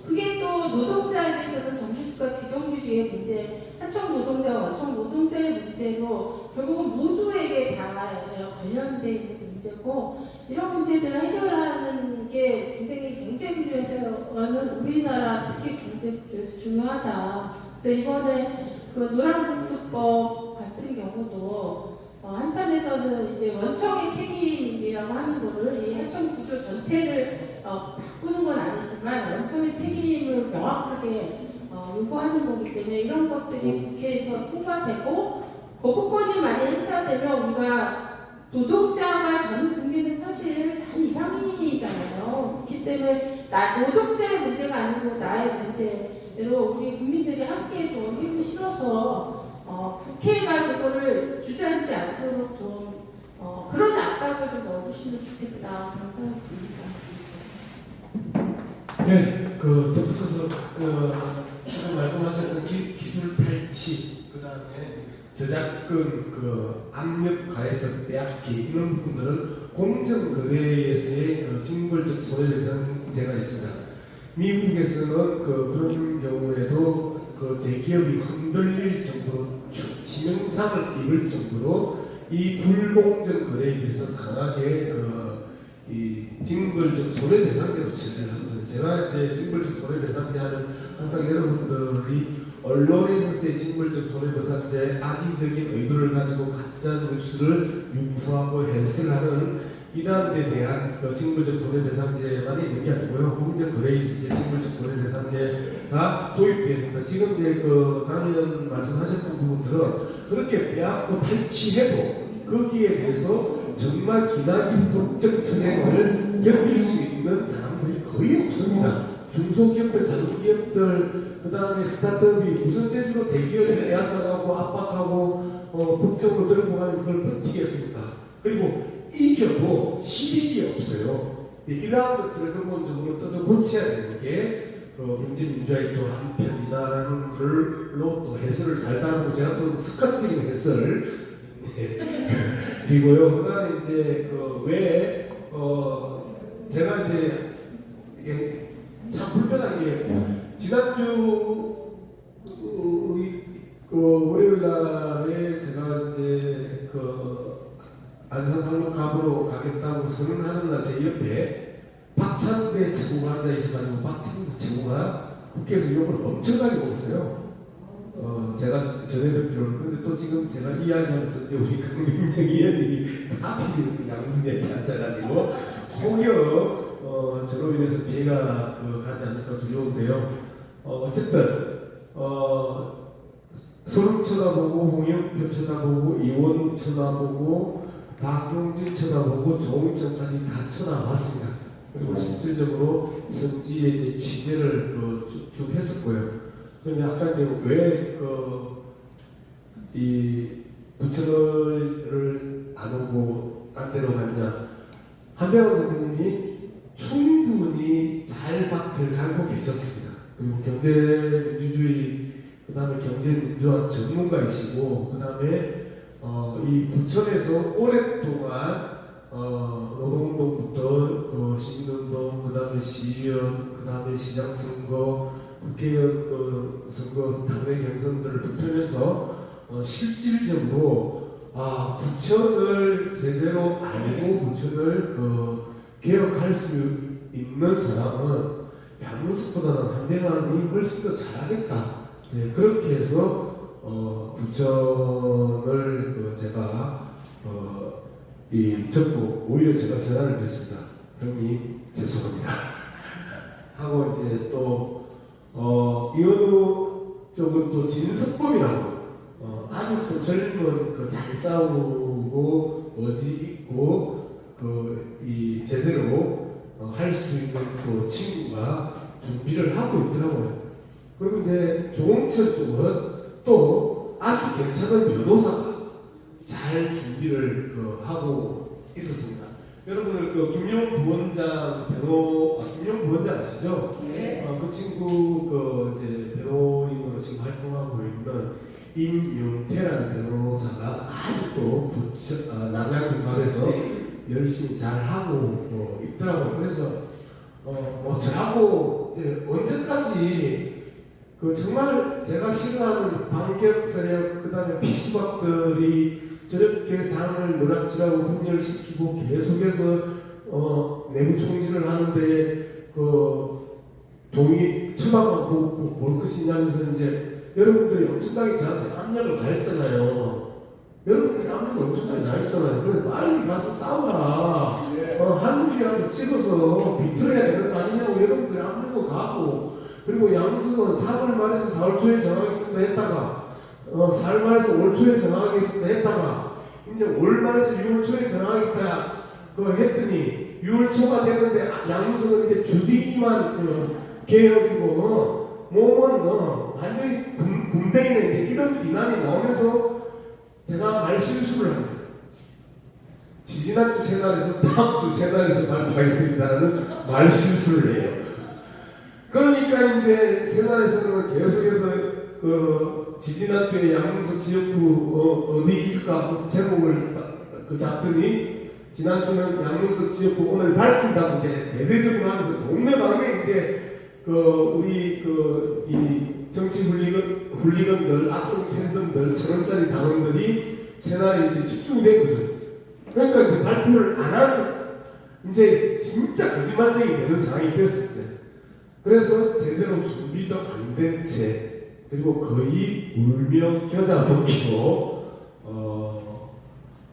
그게 또 노동자에게 있어서 정규직과 비정규직의 문제 하청 노동자와 원청 노동자의 문제로 결국은 모두에게 다 관련되어 있는 문제고 이런 문제들을 해결하는 게 굉장히 경제구조에서는 우리나라 특히 경제구조에서 중요하다. 그래서 이번에 그 노란봉투법 같은 경우도 한편에서는 이제 원청의 책임이라고 하는 거를 이 하청 구조 전체를 바꾸는 건 아니지만 원청의 책임을 명확하게 요구하는 거기 때문에 이런 것들이 국회에서 통과되고 거부권이 많이 행사되면 우리가 노동자가 전 국민은 사실 반 이상이잖아요. 그렇기 때문에 노동자의 문제가 아니고 나의 문제로 우리 국민들이 함께 좀 힘을 실어서 국회가 그거를 주저앉지 않도록 좀 그런 압박을 좀 넣어주시면 좋겠다 그런 생각이 듭니다. 네, 덧붙여서 지금 말씀하셨던 기술 탈취, 그 다음에 저작권 압력 가해서 빼앗기 이런 부분들은 공정거래에서의 징벌적 손해배상제가 있습니다. 미국에서는 그런 경우에도 대기업이 흔들릴 정도로 치명상을 입을 정도로 이 불공정 거래에 대해서 강하게 이 징벌적 손해배상제로 처리를 하거든요. 제가 이제 징벌적 손해배상제 하면 항상 여러분들이 언론에서의 징벌적 손해배상제의 악의적인 의도를 가지고 가짜 뉴스를 유포하고 해설하는 이런 데 대한 징벌적 손해배상제만 있는 게 아니고요. 공정거래에 있을 때 징벌적 손해배상제가 도입됩니다. 지금 이제 강 의원 말씀하셨던 부분들은 그렇게 빼앗고 탈취해도 거기에 대해서 정말 기나긴 법적 투쟁을 겪을 수 있는 사람들이 거의 없습니다. 중소기업들, 자동기업들, 그 다음에 스타트업이 무슨 재주로 대기업을 빼앗아가고 압박하고 법적으로 들고 가면 그걸 버티겠습니까? 그리고 이겨도 실익이 없어요. 이러한 것들을 근본적으로 뜯어 고쳐야 되는 게 경제민주화의 또 한편이라는 걸로 또 해설을 잘 따르고 제가 또 습관적인 해설 그리고요. 그 다음에 이제 왜 제가 이제 이게 참 불편한 게 지난주 월요일 날에 제가 이제 안산상로 갑으로 가겠다고 선언하는 날 제 옆에 박찬대 최고가 앉아 있어가지고 박찬대 최고가 국회에서 욕을 엄청나게 먹었어요. 제가 전에 듣기로는 근데 또 지금 제가 이야기하는 우리 강민정 의원님이 다 양승에 앉아가지고 혹여 저로 인해서 피해가 가지 않을까 두려운데요. 어쨌든 소름 쳐다보고, 홍영표 쳐다보고, 이원 쳐다보고, 박용진 쳐다보고, 조홍천까지 다 쳐다봤습니다. 그리고 실질적으로 현지에 이제 취재를 쭉 했었고요. 그런데 아까 이제 왜 이 부천을 안 오고 딴 데로 갔냐? 한병원 선생님이 충분히 잘 밭을 갈고 계셨습니다. 그리고 경제민주주의, 그 다음에 경제민주화 전문가이시고, 그 다음에 이 부천에서 오랫동안 노동운동부터 시민운동, 그 다음에 시의원, 그 다음에 시장선거, 국회의원 선거, 당내 경선들을 붙으면서 실질적으로 부천을 제대로 알고 부천을 개혁할 수 있는 사람은 양무석보다는 한병환이 훨씬 더 잘하겠다. 네, 그렇게 해서 부천을 제가 접고 오히려 제가 전화를 드렸습니다. 형님 죄송합니다. 하고 이제 또 이현우 쪽은 또 진석범이라고 아주 또 젊은 잘 싸우고 머지 있고 이 제대로 할 수 있는 그 친구가 준비를 하고 있더라고요. 그리고 이제 조홍천 쪽은 또 아주 괜찮은 변호사가 잘 준비를 하고 있었습니다. 여러분들 김용 부원장 김용 부원장 아시죠? 네. 그 친구 이제 변호인으로 지금 활동하고 있는 임용태라는 변호사가 아직도 남양주말에서 열심히 잘 하고 있더라고요. 그래서 저하고 언제까지 정말 제가 싫어하는 반격 세력, 그 다음에 피수박들이 저렇게 당을 노략질하고 분열시키고 계속해서 내부 총질을 하는데 동의 처방만 보고 볼 것이냐면서 이제 여러분들이 엄청나게 저한테 압력을 가했잖아요. 여러분들이 압력을 엄청나게 가했잖아요. 그래 빨리 가서 싸워라. 한국이라도 찍어서 비틀어야 되는 거 아니냐고 여러분들이 압력을 가고, 그리고 양승은 3월 말에서 4월 초에 정하겠습니다 했다가 4월 말에서 5월 초에 정하겠습니다 했다가 이제 5월 말에서 6월 초에 정하겠다 했더니 6월 초가 됐는데 양승은 이제 주디만 개혁이고 몸은 완전히 군뱅이네. 이런 비난이 나오면서 제가 말 실수를 합니다. 지지난주 새날에서 다음 주 새날에서 발표하겠습니다라는 말 실수를 해요. 그러니까 이제 새날에서는 계속해서 지지난주에 양문석 지역구 어디일까 제목을 잡더니 지난주는 양문석 지역구 오늘 밝힌다고 이제 대대적으로 하면서 동네방에 이제 우리 이 정치 훌리건들, 악성 팬덤들, 1,000원짜리 당원들이 새날에 이제 집중된 거죠. 그러니까 이제 발표를 안 하면 이제 진짜 거짓말쟁이 되는 상황이 됐었어요. 그래서 제대로 준비도 안 된 채, 그리고 거의 울며 겨자 먹히고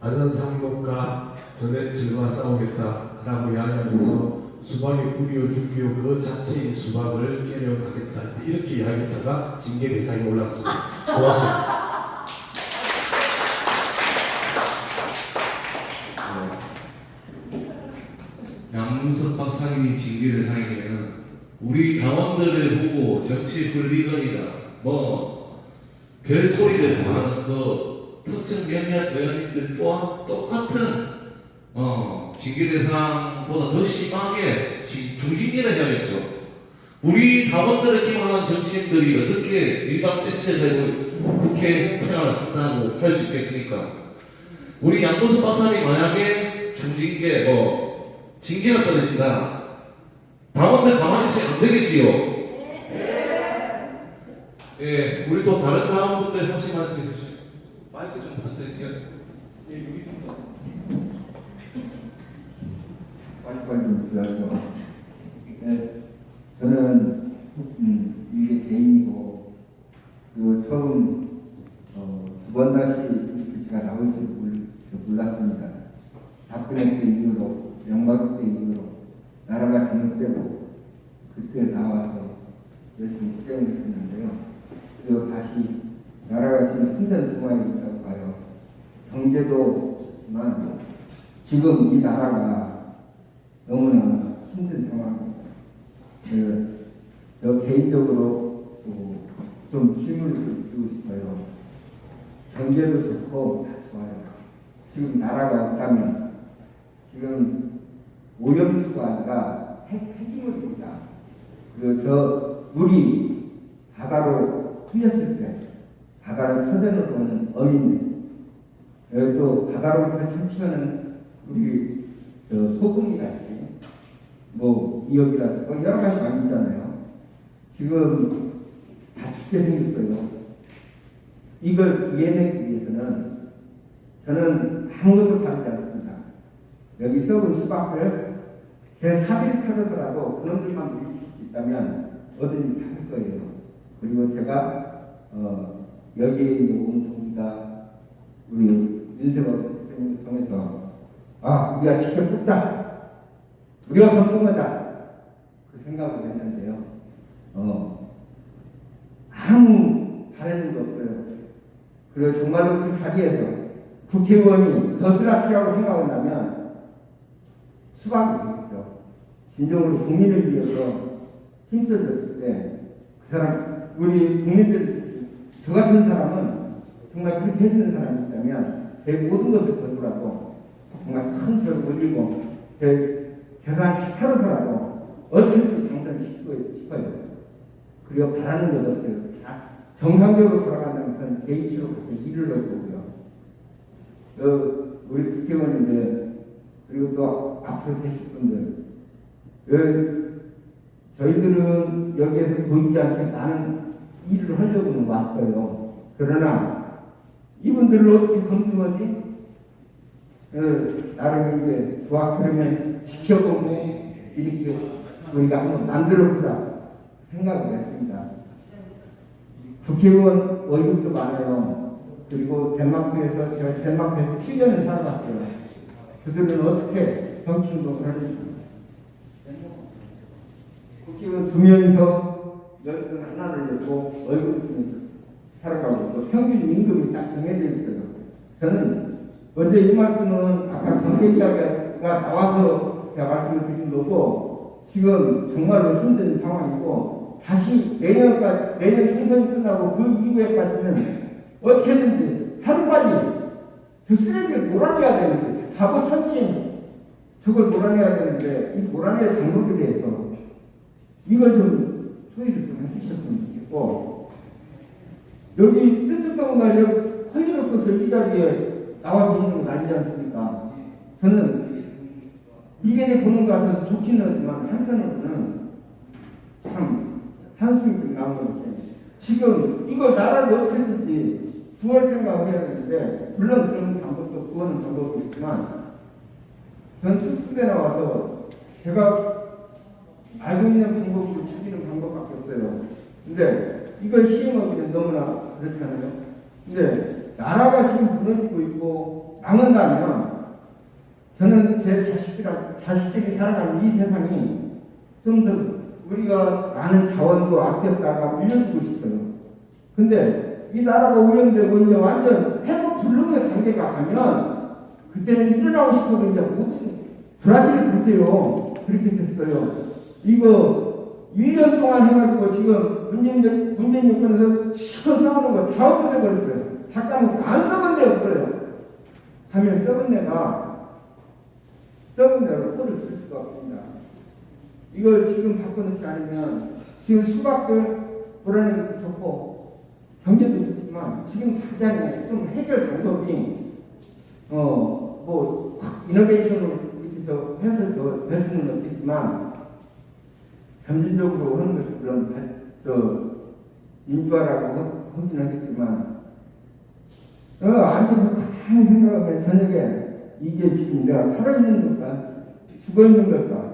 안산 상록과 전해질과 싸우겠다라고 이야기하면서 수박에 뿌리어 죽이요 그 자체인 수박을 깨려가겠다 이렇게 이야기했다가 징계 대상에 올랐습니다. 고맙습니다. 양문석 박사님이 징계 대상이 되면 우리 당원들을 보고 정치 훌리건이다 별소리를 하는 특정 몇몇 의원님들 또한 똑같은 징계 대상보다 더 심하게 중징계를 해야겠죠. 우리 당원들을 기망하는 정치인들이 어떻게 일반 대체되고 국회 생활을 한다고 할 수 있겠습니까? 우리 양문석 박사님 만약에 중징계 징계가 떨어진다. 당원들 가만히 있으면 안 되겠지요? 예, 우리 또 다른 당원분들 하실 말씀 있으시죠? 마이크 좀 부탁드릴게요. 예, 여기 있습니다. 빨리 좀 주야죠. 네, 저는 이게 개인이고 그리고 처음 두 번 다시 이렇게 제가 나올 줄 몰랐습니다. 박근혜 때 이후로 영박 때 이후로 나라가 잘못되고 그때 나와서 열심히 투쟁을 했었는데요. 그리고 다시 나라가 저는 힘든 상황이 있다고 봐요. 경제도 좋지만 지금 이 나라가 너무나 힘든 상황입니다. 저 개인적으로 좀 질문을 좀 드리고 싶어요. 경제도 좋고 다 좋아요. 지금 나라가 없다면 지금 오염수가 아니라 폐기물입니다. 그리고 저 물이 바다로 흘렸을 때 바다를 터전으로 하는 어민들, 또 바다로부터 채취하는 우리 소금이랄지 뭐 미역이랄지 여러 가지 많이 있잖아요. 지금 다 죽게 생겼어요. 이걸 구해내기 위해서는 저는 아무것도 다르지 않습니다. 여기 썩은 수박을 제 사비를 털어서라도 그놈들만 물리칠 수 있다면 어디든 다 할 거예요. 그리고 제가 여기에 온 동기가 우리 윤석열 대통령을 통해서 우리가 직접 뽑자, 우리가 걱정하자 그 생각을 했는데요. 아무 다른 거 없어요. 그리고 정말로 그 자리에서 국회의원이 거스라치라고 생각한다면 수박이 되겠죠. 진정으로 국민을 위해서 힘써줬을 때 그 사람, 우리 국민들, 저 같은 사람은 정말 그렇게 해주는 사람이 있다면 제 모든 것을 걸고라도 정말 큰 절을 올리고 제 재산 다 털어서라도 어떻게든 당선시키고 싶어요. 그리고 바라는 것 없어요. 정상적으로 돌아간다면 저는 제 이치로 가서 일을 넣을 거고요. 우리 국회의원인데, 그리고 또 앞으로 되실 분들, 저희들은 여기에서 보이지 않게 많은 일을 하려고 왔어요. 그러나 이분들을 어떻게 검증하지? 나름 이제 조합하려면 지켜보고 이렇게 우리가 한번 만들어보자 생각을 했습니다. 국회의원 월급도 많아요. 그리고 덴마크에서 제가 덴마크에서 7년을 살아봤어요. 그들은 어떻게 정치운동을 하는지. 국회의원 2명이서 연금 하나를 내고 월급을 주면서 살아가고 또 평균 임금이 딱 정해져 있어요. 저는 먼저 이 말씀은 아까 경제 이야기가 나와서 제가 말씀을 드린 거고, 지금 정말로 힘든 상황이고, 다시 내년 총선이 끝나고 그 이후에까지는 어떻게든지 하루빨리 저 쓰레기를 몰아내야 되는데, 바보 천칭 저걸 몰아내야 되는데, 이 몰아낼 방법에 대해서 이걸 좀 소위를 좀 해주셨으면 좋겠고, 여기 뜻깊은 날 허위를 써서 이 자리에 나와서 있는 건 아니지 않습니까? 저는 미래를 보는 것 같아서 좋기는 하지만 한편으로는 참 한숨이 나오는 것이, 지금 이걸 나라를 어떻게든지 구할 생각을 해야 되는데, 물론 그런 방법도 구하는 방법도 있지만, 전 특수대 나와서 제가 알고 있는 방법으로 죽이는 방법밖에 없어요. 근데 이걸 시행하기는 너무나 그렇잖아요. 근데 나라가 지금 무너지고 있고 망한다면 저는 제 자식들이 살아가는 이 세상이 좀 더 우리가 많은 자원도 아꼈다가 물려주고 싶어요. 근데 이 나라가 오염되고 이제 완전 회복 불능의 단계가 가면 그때는 일어나고 싶어도 이제 모든 브라질 보세요. 그렇게 됐어요. 이거 1년 동안 해가지고 지금 문재인 정권에서 시커 나오는 거 다 없어져버렸어요. 다 까먹었어요. 안 썩은 데 없어요. 하면 썩은 데로 꼴을 줄 수가 없습니다. 이걸 지금 바꿔놓지 않으면 지금 수박들 불안해도 좋고 경제도 좋지만 지금 당장에 좀 해결 방법이 뭐 이노베이션으로 이렇게 해서 될 수는 없겠지만 점진적으로 하는 것이 물론 민주화라고 하긴 하겠지만 앉아서 가만히 생각하면 저녁에 이게 지금 내가 살아있는 걸까 죽어있는 걸까.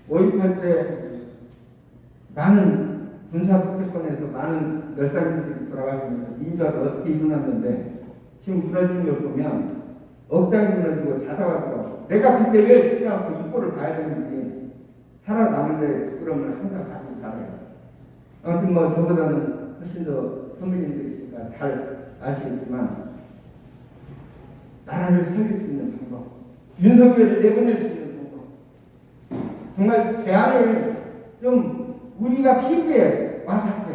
5.18 때 많은 군사독재권에서 많은 열사님들이 돌아가시면서 민주화가 어떻게 일어났는데 지금 무너지는 걸 보면 억장이 무너지고 자다가 들어. 내가 그때 왜 죽지 않고 이 꼴을 봐야 되는지 살아남는데 부끄러움을 항상 가지고 살아요. 아무튼 뭐 저보다는 훨씬 더 선배님들이시니까 잘 아시겠지만 나라를 살릴 수 있는 방법, 윤석열을 내보낼 수 있는 방법, 정말 대안을 좀 우리가 피부에 와닿게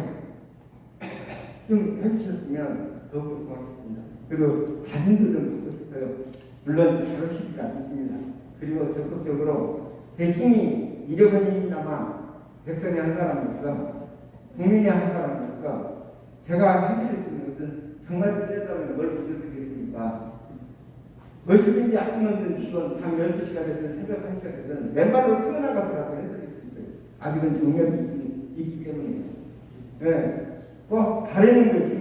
좀 해주셨으면 더욱 고맙겠습니다. 그리고 다짐도 좀 하고 싶어요. 물론 바로 쉽지가 않습니다. 그리고 적극적으로 제 힘이 이력은 힘이나마 백성의 한 사람으로서 국민의 한 사람으로서 제가 해드릴 수 있는 것은 정말 필요하다면 뭘 부탁드리겠습니까? 무엇이든지 아낌없는 직원 밤 12시가 되든 새벽 1시가 되든 맨발로 뛰어나가서라도 해드릴 수 있어요. 아직은 정력이 있기 때문에. 네. 꼭 바라는 것이,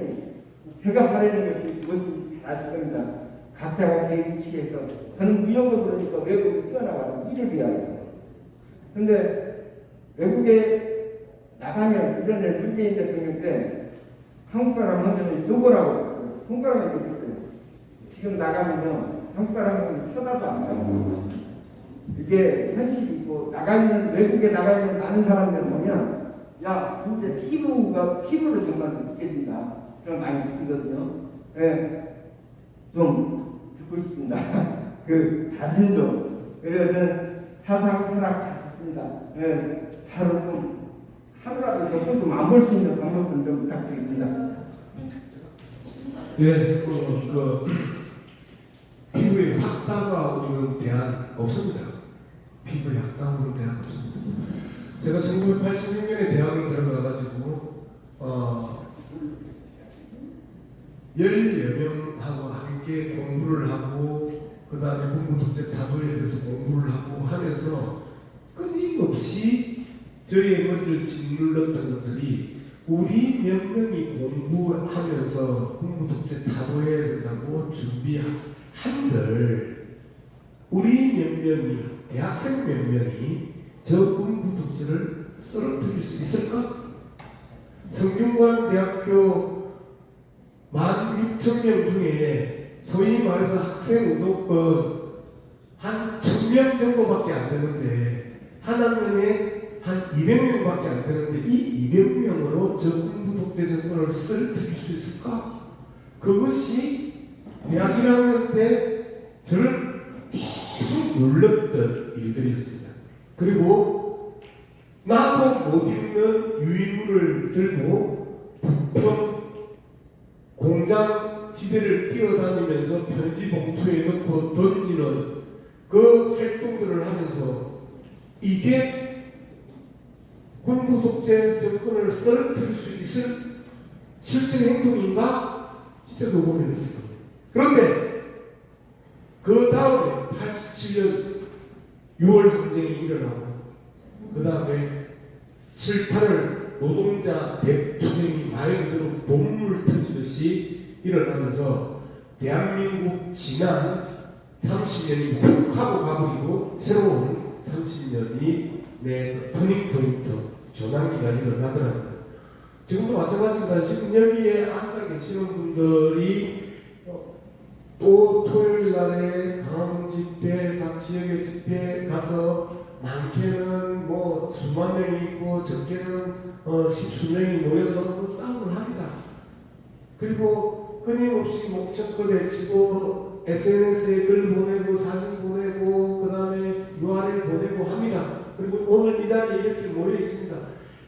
제가 바라는 것이 무엇인지 잘 아실 겁니다. 각자가 제 위치에서 저는 무역을 그러니까 외국에 뛰어나가서 일을 위하여. 근데 외국에 나가면 이전에 문재인 대통령 때 한국 사람 하면 누구라고 했어요? 손가락에 있어요. 지금 나가면요 한국 사람은 쳐다도 안 봐요. 이게 현실이고 외국에 나가 있는 많은 사람들 보면 야 이제 피부로 정말 느껴진다. 그런 많이 느끼거든요. 네. 좀 듣고 싶습니다. 그 다짐 좀. 그래서 사상 철학 다 좋습니다. 네. 바로 좀 하루라도 저도 좀 안 볼 수 있는 방법을 좀 부탁드립니다. 예, 피부에 확 다가오는 대안 없습니다. 피부에 확 다가오는 대안 없습니다. 제가 1986년에 대학을 들어가가지고 10여 명하고 함께 공부를 하고 그 다음에 공부독재 타도에 대해서 공부를 하고 하면서 끊임없이 저의 머리를 짓눌렀던 것들이 우리 몇 명이 공부하면서 공부독재 타도해야 된다고 준비한들 우리 몇 명이 대학생 몇 명이 저 공부독재를 쓰러뜨릴 수 있을까? 성균관대학교 16,000명 중에 소위 말해서 학생 운동권 한 1,000명 정도밖에 안 되는데 한 학년에 한 200명밖에 안 되는데 이 200명으로 저 공부독재 정권을 쓰러뜨릴 수 있을까? 그것이 대학 1학년 때 저를 계속 눌렀던 일들이었습니다. 그리고 나도 못 읽는 유인물을 들고 부평 공장 지대를 뛰어다니면서 편지 봉투에 넣고 던지는 그 활동들을 하면서 이게 군부독재 정권을 쓰러뜨릴 수 있을 실천 행동인가? 진짜 노고민했어요. 그런데 그 다음에 87년 6월 항쟁이 일어나고 그 다음에 7, 8월 노동자 대투쟁이 말 그대로 bom물 터지듯이 일어나면서 대한민국 지난 30년이 훅 하고 가버리고 새로운 30년이 내 터닝 포인트 전환기가 일어나더라고요. 지금도 마찬가지입니다. 지금 여기에 앉아 계시는 분들이 또 토요일 날에 강화문 집회, 각 지역의 집회 가서 많게는 뭐 수만 명이 있고 적게는 십수명이 모여서 그 싸움을 합니다. 그리고 끊임없이 목적거 내치고 SNS에 글 보내고 사진 보내고 그 다음에 URL 보내고 합니다. 그리고 오늘 이 자리에 이렇게 모여 있습니다.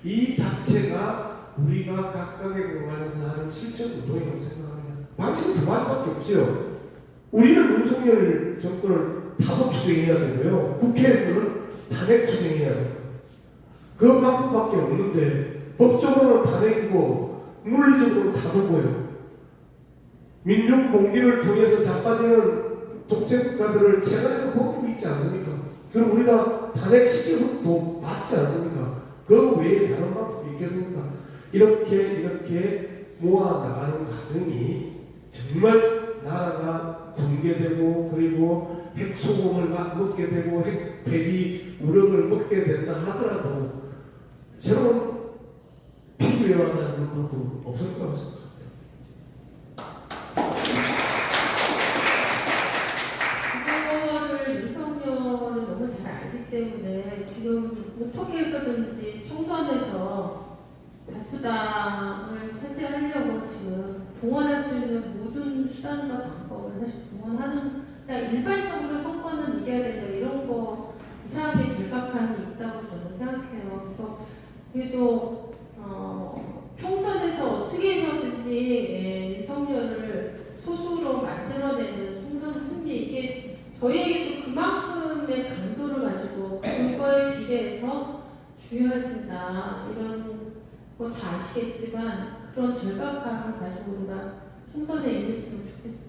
이 자체가 우리가 각각의 공간에서 하는 실천 운동이라고 생각합니다. 방식은 두 가지밖에 없죠. 우리는 윤석열 정권을 타도 투쟁해야 되고요. 국회에서는 탄핵 투쟁해야 돼요. 그 방법밖에 없는데 법적으로는 탄핵이고 물리적으로 타도고요. 민중 봉기를 통해서 자빠지는 독재국가들을 최근에도 보고 있지 않습니까? 그럼 우리가 탄핵시키고 맞지 않습니까? 그 외에 다른 방법이 있겠습니까? 이렇게 모아나가는 과정이 정말 나라가 붕괴되고 그리고 핵소금을 먹게 되고 핵폐기 우럭을 먹게 된다 하더라도 새로운 피부에 와닿는 것도 없을 것 같습니다. 그거를 윤석열을 너무 잘 알기 때문에 지금 어떻게 해서든지 총선에서 다수당을 차지하려고 그냥 일반적으로 선거는 이겨야 된다 이런 거 이상하게 절박함이 있다고 저는 생각해요. 그래서 그래도 총선에서 어떻게 해서든지 윤석열을 소수로 만들어내는 총선 승리 이게 저희에게도 그만큼의 강도를 가지고 그거에 비례해서 중요해진다 이런 거 다 아시겠지만 그런 절박함을 가지고 우리가 총선에 임했으면 좋겠습니다.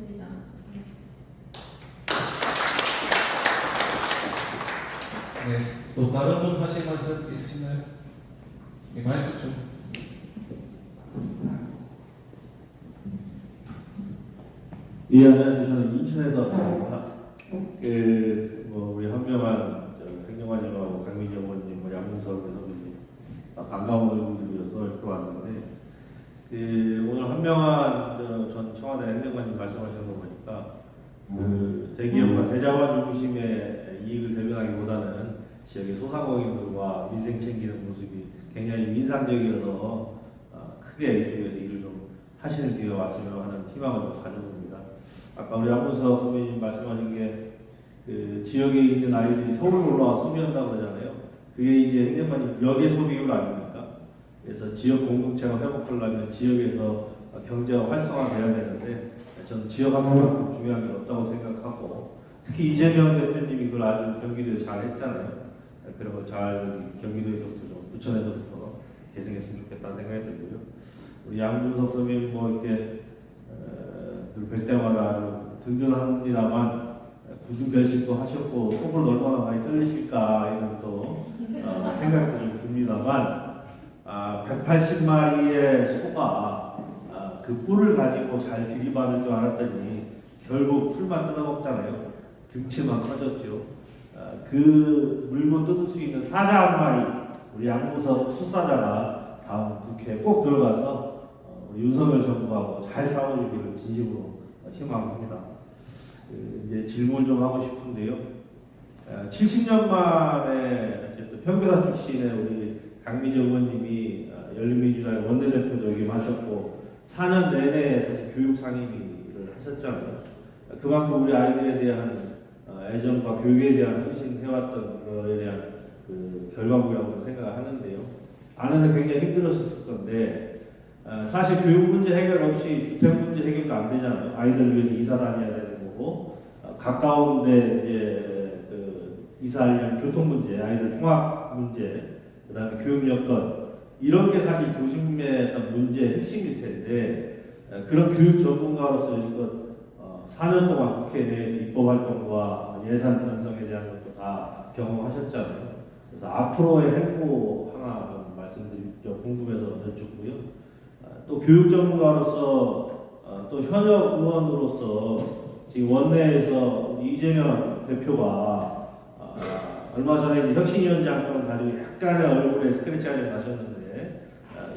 네, 또 다른 분 하실 말씀 있으신가요? 이 마이크 좀. 예, 안녕하세요. 저는 인천에서 왔습니다. 우리 한명한 행정관님하고 강민정 의원님, 양문석 의원님 반가운 얼굴이어서 이렇게 왔는데, 오늘 한명한 전 청와대 행정관님 말씀하시는 거 보니까 대기업과 대자관 중심의 이익을 대변하기보다는 지역의 소상공인들과 민생 챙기는 모습이 굉장히 인상적이어서 크게 이쪽에서 일을 좀 하시는 기회가 왔으면 하는 희망을 좀 가져봅니다. 아까 우리 양문석 선배님 말씀하신 게 지역에 있는 아이들이 서울로 올라와 소비한다고 그러잖아요. 그게 이제 행정관님 역의 소비율 아닙니까? 그래서 지역 공동체가 회복하려면 지역에서 경제가 활성화돼야 되는데 저는 지역 한만큼 중요한 게 없다고 생각하고 특히 이재명 대표님이 그걸 아주 경기도에서 잘 했잖아요. 그런 거 잘 경기도에서부터 좀 부천에서부터 개선했으면 좋겠다는 생각이 들고요. 우리 양준석 선배님 뭐 이렇게 뵐 때마다 아주 든든합니다만 구중 변식도 하셨고 속을 얼마나 많이 떨리실까 이런 또 생각도 좀 듭니다만 180마리의 소가 그 뿔을 가지고 잘 들이받을 줄 알았더니 결국 풀만 뜯어먹잖아요. 등치만 커졌죠. 그 물고 뜯을 수 있는 사자 한 마리 우리 양무석 수사자가 다음 국회에 꼭 들어가서 우리 윤석열 정부하고 잘 싸워주기를 진심으로 희망합니다. 이제 질문 좀 하고 싶은데요. 70년 만에 어쨌든 평교사 출신의 우리 강민정 의원님이 열린민주당의 원내대표 역임하셨고 4년 내내 사실 교육 상임위를 하셨잖아요. 그만큼 우리 아이들에 대한 애정과 교육에 대한 헌신해왔던 거에 대한 그 결과물이라고 생각을 하는데요. 안에서 굉장히 힘들었을 건데 사실 교육 문제 해결 없이 주택 문제 해결도 안 되잖아요. 아이들 위해서 이사 다녀야 되는 거고 가까운데 이제 이사하려면 교통 문제, 아이들 통학 문제, 그다음에 교육 여건 이런 게 사실 도심의 어떤 문제의 핵심일 텐데 그런 교육 전문가로서 이것 4년 동안 국회 내에서 입법 활동과 예산 편성에 대한 것도 다 경험하셨잖아요. 그래서 앞으로의 행보 하나 좀 말씀드리죠. 궁금해서 여쭙고요. 또 교육 전문가로서 또 현역 의원으로서 지금 원내에서 이재명 대표가 얼마 전에 혁신위원장권 가지고 약간의 얼굴에 스크래치가 좀 나셨는데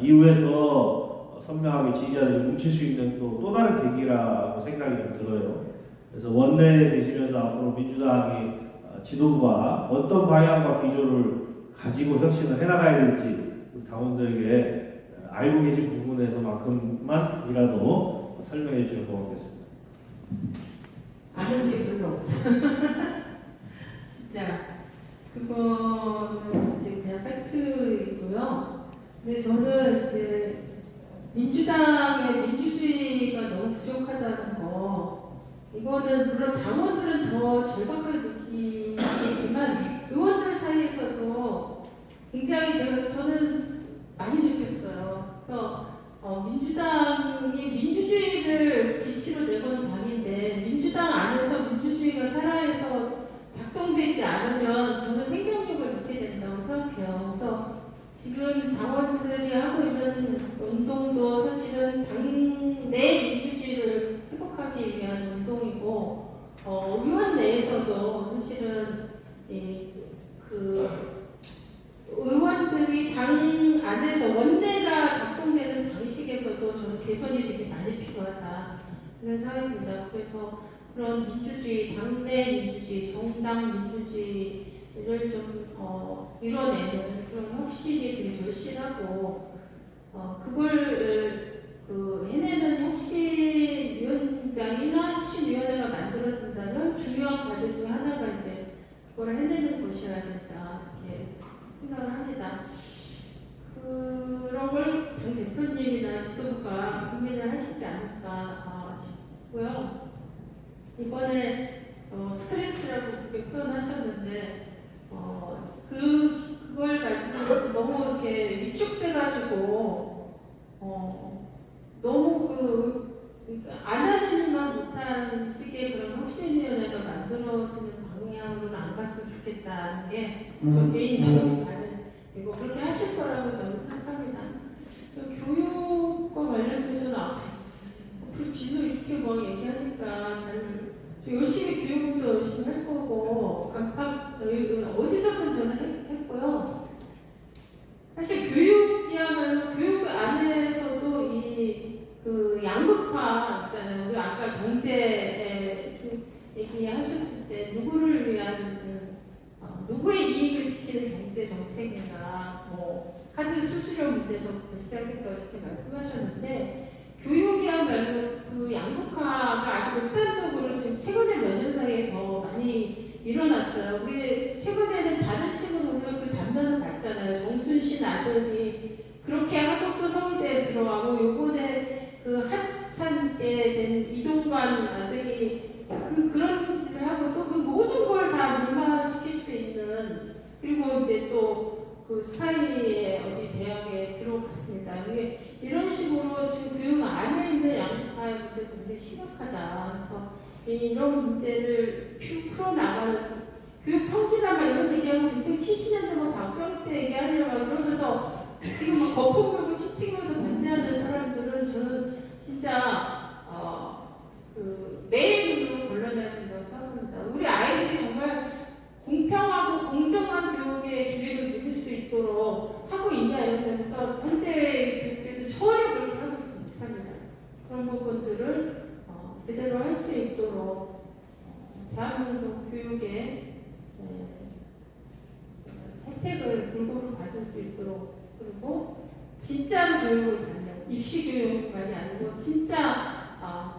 이후에 더 선명하게 지지자들을 뭉칠 수 있는 또 다른 계기라고 생각이 좀 들어요. 그래서 원내에 계시면서 앞으로 민주당이 지도부가 어떤 방향과 기조를 가지고 혁신을 해나가야 될지 당원들에게 알고 계신 부분에서만큼만이라도 설명해 주시면 고맙겠습니다. 아는 게 별로 없어요. 진짜 그거는 이제 그냥 팩트이고요. 근데 저는 이제 민주당의 민주주의가 너무 부족하다는 거 이거는 물론 당원들은 더 절박하게 느끼지만 의원들 사이에서도 굉장히 저는 많이 느꼈어요. 그래서 민주당이 민주주의를 기치로 내건 당인데 민주당 안에서 민주주의가 살아서 작동되지 않으면 저는 생명력을 잃게 된다고 생각해요. 그래서 지금 당원들이 하고 있는 운동도 사실은 당내 민주주의를 회복하기 위한 운동이고 의원 내에서도 사실은 의원들이 당 안에서 원내가 작동되는 방식에서도 저는 개선이 되게 많이 필요하다 이런 생각이 듭니다. 그래서 그런 민주주의, 당내 민주주의, 정당 민주주의를 좀 이뤄내는 그런 혁신이 되게 절실하고 그걸 해내는 혁신위원장이나 혁신위원회가 만들어진다면 중요한 고민해야 된다 이렇게 생각을 합니다. 그런 걸 당 대표님이나 지도부가 고민을 하시지 않을까 싶고요. 이번에 스크래치라고 그렇게 표현하셨는데 그걸 가지고 너무 이렇게 위축돼가지고 너무 안 하는 일만 못한 식의 그런 혁신위원회가 만들어지는 방향으로는 안 갔으면 좋겠다는 게 저 개인적인 바람이고 그렇게 하실 거라고 저는 생각합니다. 교육과 관련돼서는 앞으로 지도 이렇게 막 얘기하니까 저 열심히 교육도 열심히 할 거고 어디서든 저는 했고요. 사실 교육이야말로 교육 안에서도 그 양극화 있잖아요. 우리 아까 경제 얘기하셨을 때 누구를 위한 누구의 이익을 지키는 경제 정책인가, 카드 수수료 문제서부터 시작해서 이렇게 말씀하셨는데 교육이야말로 그 양극화가 아주 극단적으로 지금 최근에 몇 년 사이에 더 많이 일어났어요. 우리 최근에는 다른 친구들은 그 단면을 봤잖아요. 정순신 아들이 그렇게 하고 또 서울대에 들어가고 요번에 그 핫하게 된 이동관 아들이 그런 짓을 하고 또 그 모든 걸 다 민마시킬 수 있는 그리고 이제 또 그 스카이의 어디 대학에 들어갔습니다. 이런 식으로 지금 교육 안에 있는 양극화의 문제도 굉장히 심각하다. 그래서 이런 문제를 풀어나가는 교육 평준화가 이런 얘기하고 1970년대 박정희 때 얘기하려고 그러면서 지금 막 거품 물고 치 튀기면서 반대하는 사람들은 저는 진짜 매일 곤란해야 된다고 생각합니다. 우리 아이들이 정말 공평하고 공정한 교육의 기회를 누릴 수 있도록 하고 있냐 이런 점에서 현재 교육제도 전혀 그렇게 하고 있지 못합니다. 그런 부분들을 제대로 할 수 있도록 대한민국 교육의 혜택을 골고루 받을 수 있도록 그리고 진짜로 교육을 받는 입시 교육만이 아니고 진짜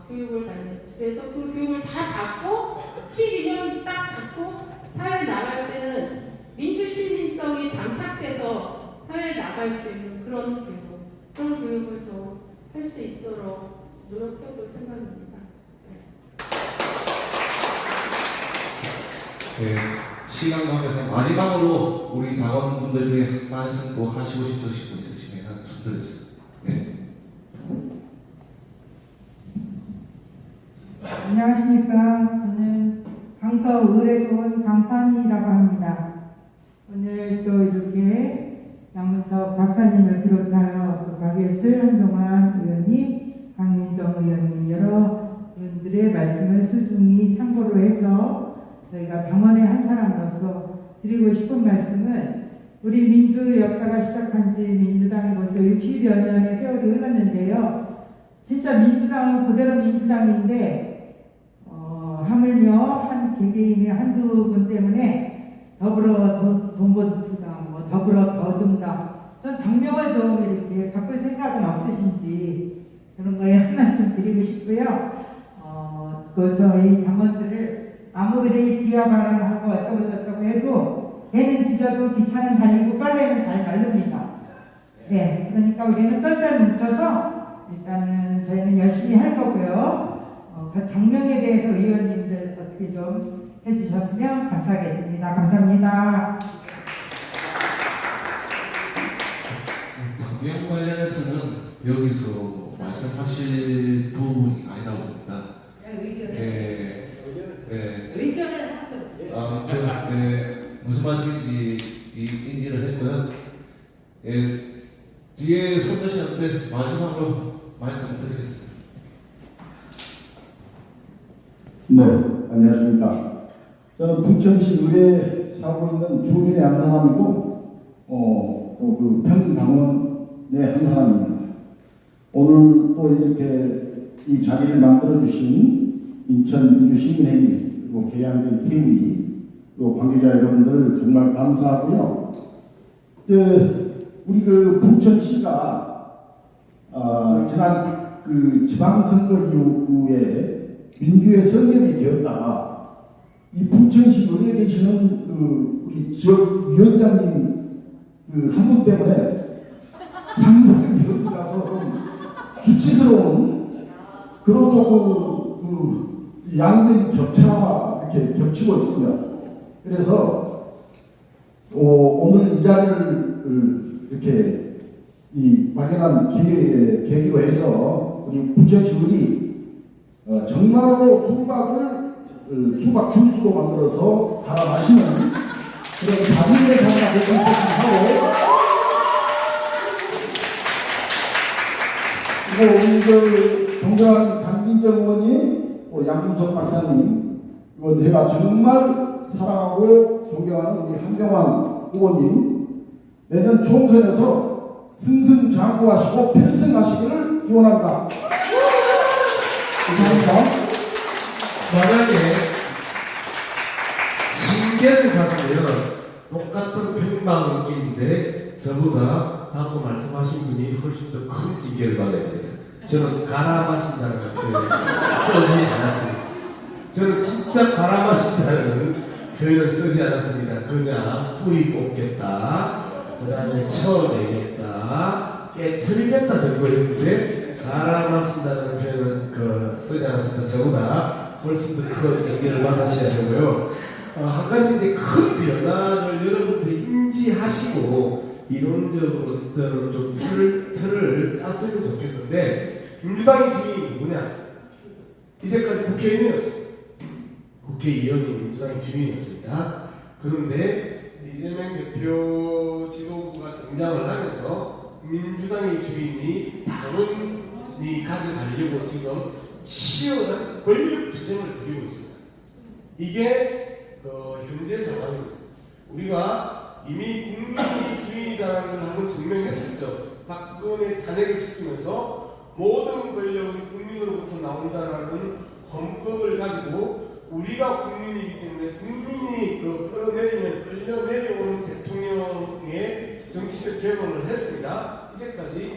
교육을 받는 그래서 그 교육을 다 받고 12년 딱 받고 사회에 나갈 때는 민주 시민성이 장착돼서 사회에 나갈 수 있는 그런 교육을 좀 할 수 있도록 노력해볼 생각입니다. 네, 시간 관계상 마지막으로 우리 당원분들 중에 말씀 또 하시고 싶으신 분 있으시면 손 들어주세요. 네. 안녕하십니까. 저는 강서 을에서 온 강산이라고 합니다. 오늘 또 이렇게 양문석 박사님을 비롯하여 또 박예슬 한동안 의원님, 강민정 의원님 여러 분들의 말씀을 소중히 참고로 해서 저희가 당원의 한 사람으로서 드리고 싶은 말씀은 우리 민주 역사가 시작한 지 민주당이 벌써 60여 년의 세월이 흘렀는데요. 진짜 민주당은 그대로 민주당인데 하물며 한 개개인의 한두 분 때문에 더불어 돈보투당, 더불어 더듬당 전 당명을 좀 이렇게 바꿀 생각은 없으신지 그런 거에 한 말씀 드리고 싶고요. 또 저희 당원들을 아무리 비하 발언하고 어쩌고 저쩌고 해도 배는 지져도 기차는 달리고 빨래는 잘 마릅니다. 네, 그러니까 우리는 똘똘 뭉쳐서 일단은 저희는 열심히 할 거고요. 그 당명에 대해서 의원님들 어떻게 좀 해주셨으면 감사하겠습니다. 감사합니다. 당명 관련해서는 여기서 말씀하실 부분이 아니다 보니까 의견을 하는 거지. 무슨 말씀인지 인지를 했고요. 뒤에 손대시는데 마지막으로 마이크 드리겠습니다. 네, 안녕하십니까. 저는 부천시 의회에 살고 있는 주민의 한 사람이고, 또 그 평당원의 한 사람입니다. 오늘 또 이렇게 이 자리를 만들어주신 인천민주시민회의, 그리고 계양된 TV, 그리고 관계자 여러분들 정말 감사하고요. 우리 그 부천시가, 지난 그 지방선거 이후에 민주의 성역이 되었다가 이 부천시 의회에 계시는 우리 지역 위원장님 한 분 때문에 상당히 여기 가서 좀 수치스러운 그런 양들이 이렇게 겹치고 있습니다. 그래서 오늘 이 자리를 이렇게 마련한 계기로 해서 우리 부천시의원이 정말로 수박 주스로 만들어서 갈아 마시는 그런 자기의 장가 됐으면 하고, 그리고 우리 그 존경하는 강민정 의원님, 양문석 박사님, 이거 제가 정말 사랑하고 존경하는 우리 한경환 의원님, 내년 총선에서 승승장구하시고 필승하시기를 기원합니다. 감사합니다. 만약에 징계를 받으면 똑같은 평방인데 저보다 방금 말씀하신 분이 훨씬 더 큰 징계를 받아야 돼요. 저는 갈아 마신다는 표현을 쓰지 않았습니다. 저는 진짜 갈아 마신다는 표현을 쓰지 않았습니다. 그냥 뿌리 뽑겠다, 그 다음에 쳐내겠다, 깨트리겠다 정도였는데 갈아 마신다는 표현은 쓰지 않았습니다. 저보다 훨씬 더 큰 징계를 받으셔야 되고요. 한 가지 이제 큰 변화를 여러분들이 인지하시고 이론적으로 좀 틀을 짰으면 좋겠는데, 민주당의 주인이 누구냐? 이제까지 국회의원이었어요. 국회의원이 민주당의 주인이었습니다. 그런데 이재명 대표 지도부가 등장을 하면서 민주당의 주인이 당원이 가져가려고 지금 치열한 권력 투쟁을 벌이고 있습니다. 이게 현재 상황입니다. 우리가 이미 국민이 주인이라는 걸 한번 증명했었죠. 박근혜 탄핵을 시키면서 모든 권력은 국민으로부터 나온다라는 헌법을 가지고 우리가 국민이기 때문에 국민이 끌어내리면 끌려내려오는 대통령의 정치적 개헌을 했습니다.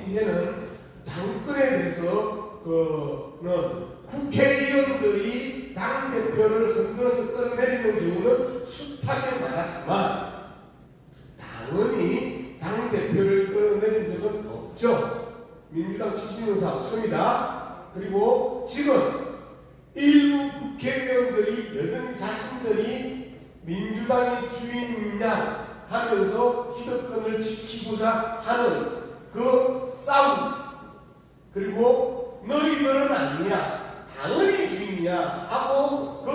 이제는 당권에 대해서 국회의원들이 당대표를 흔들어서 끌어내리는 경우는 숱하게 많았지만 당연히 당대표를 끌어내린 적은 없죠. 민주당 출신 의사 없습니다. 그리고 지금 일부 국회의원들이 여전히 자신들이 민주당의 주인이냐 하면서 기득권을 지키고자 하는 그 싸움, 그리고 너희들은 아니냐, 당연히 주인이야 하고 그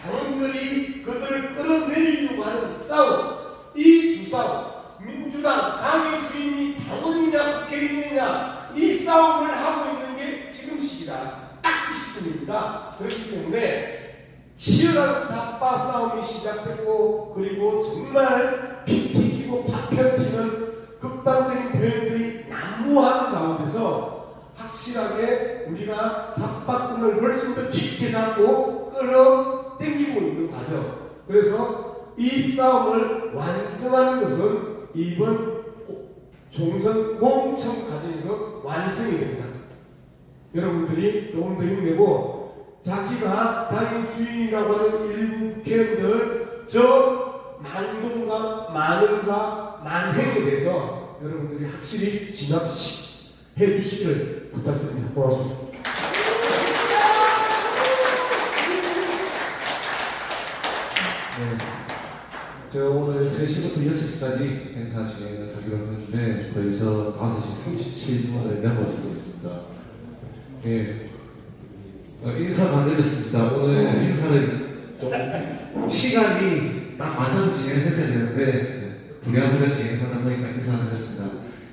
당원들이 그들을 끌어내리려고 하는 싸움, 이 두 싸움, 민주당 당의 주인이 당원이냐 국회의원이냐 이 싸움을 하고 있는 게 지금 시기다. 딱 이 시점입니다. 그렇기 때문에 치열한 삽바 싸움이 시작됐고, 그리고 정말 피 튀기고 파편 튀는 극단적인 표현들이 난무하는 가운데서 확실하게 우리가 삽바끈을 훨씬 더 깊게 잡고 끌어당기고 있는 과정. 그래서 이 싸움을 완성하는 것은 이번 총선 공천 과정에서 완성이 됩니다. 여러분들이 조금 더 힘내고 자기가 당의 주인이라고 하는 일부 국회의원들 저 만동과 만원과 만행에 대해서 여러분들이 확실히 진압해 주시길 부탁드립니다. 고맙습니다. 제가 오늘 3시부터 6시까지 행사 진행을 하기로 했는데 벌써 5시 37분을 넘어서고 있습니다. 예, 인사가 안 늦었습니다. 오늘 행사를 좀 시간이 딱 맞춰서 진행했어야 되는데 부랴부랴 진행하다 보니까 인사가 늦었습니다.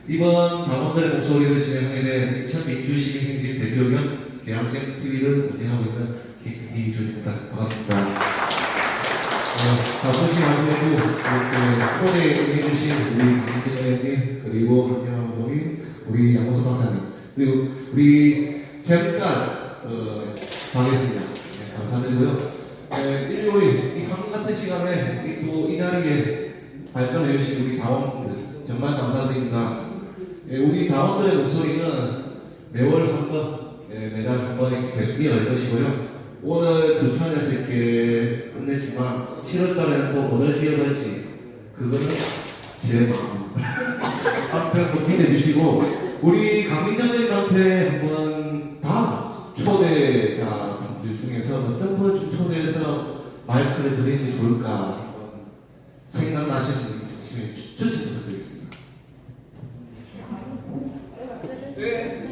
이번 당원들의 목소리를 진행하게 된 인천 민주시민행진 대표 겸 개항쟁TV를 운영하고 있는 김희준입니다. 반갑습니다. 소식 안내고 초대해주신 우리 김진혜님, 그리고 한명환 의원님, 우리 양호석 박사님, 그리고 우리 잠깐 가겠습니다. 네, 감사드리고요. 일요일 이 한국 같은 시간에 또 이 자리에 발표해 주신 우리 당원분들 정말 감사드립니다. 우리 당원들의 목소리는 매월 한 번, 매달 한 번 이렇게 계속 이어갈 것이고요. 오늘 부천에서 이렇게 끝내지만 7월달에는 또 어느 시기가 될지 그거는 제 마음. 한편 또 기대해 주시고 우리 강민정님한테 한번 다 초대자분들 중에서 어떤 분을 좀 초대해서 마이크를 드리는 게 좋을까 한번 생각나시는 분 있으시면 추천 부탁드리겠습니다. 네.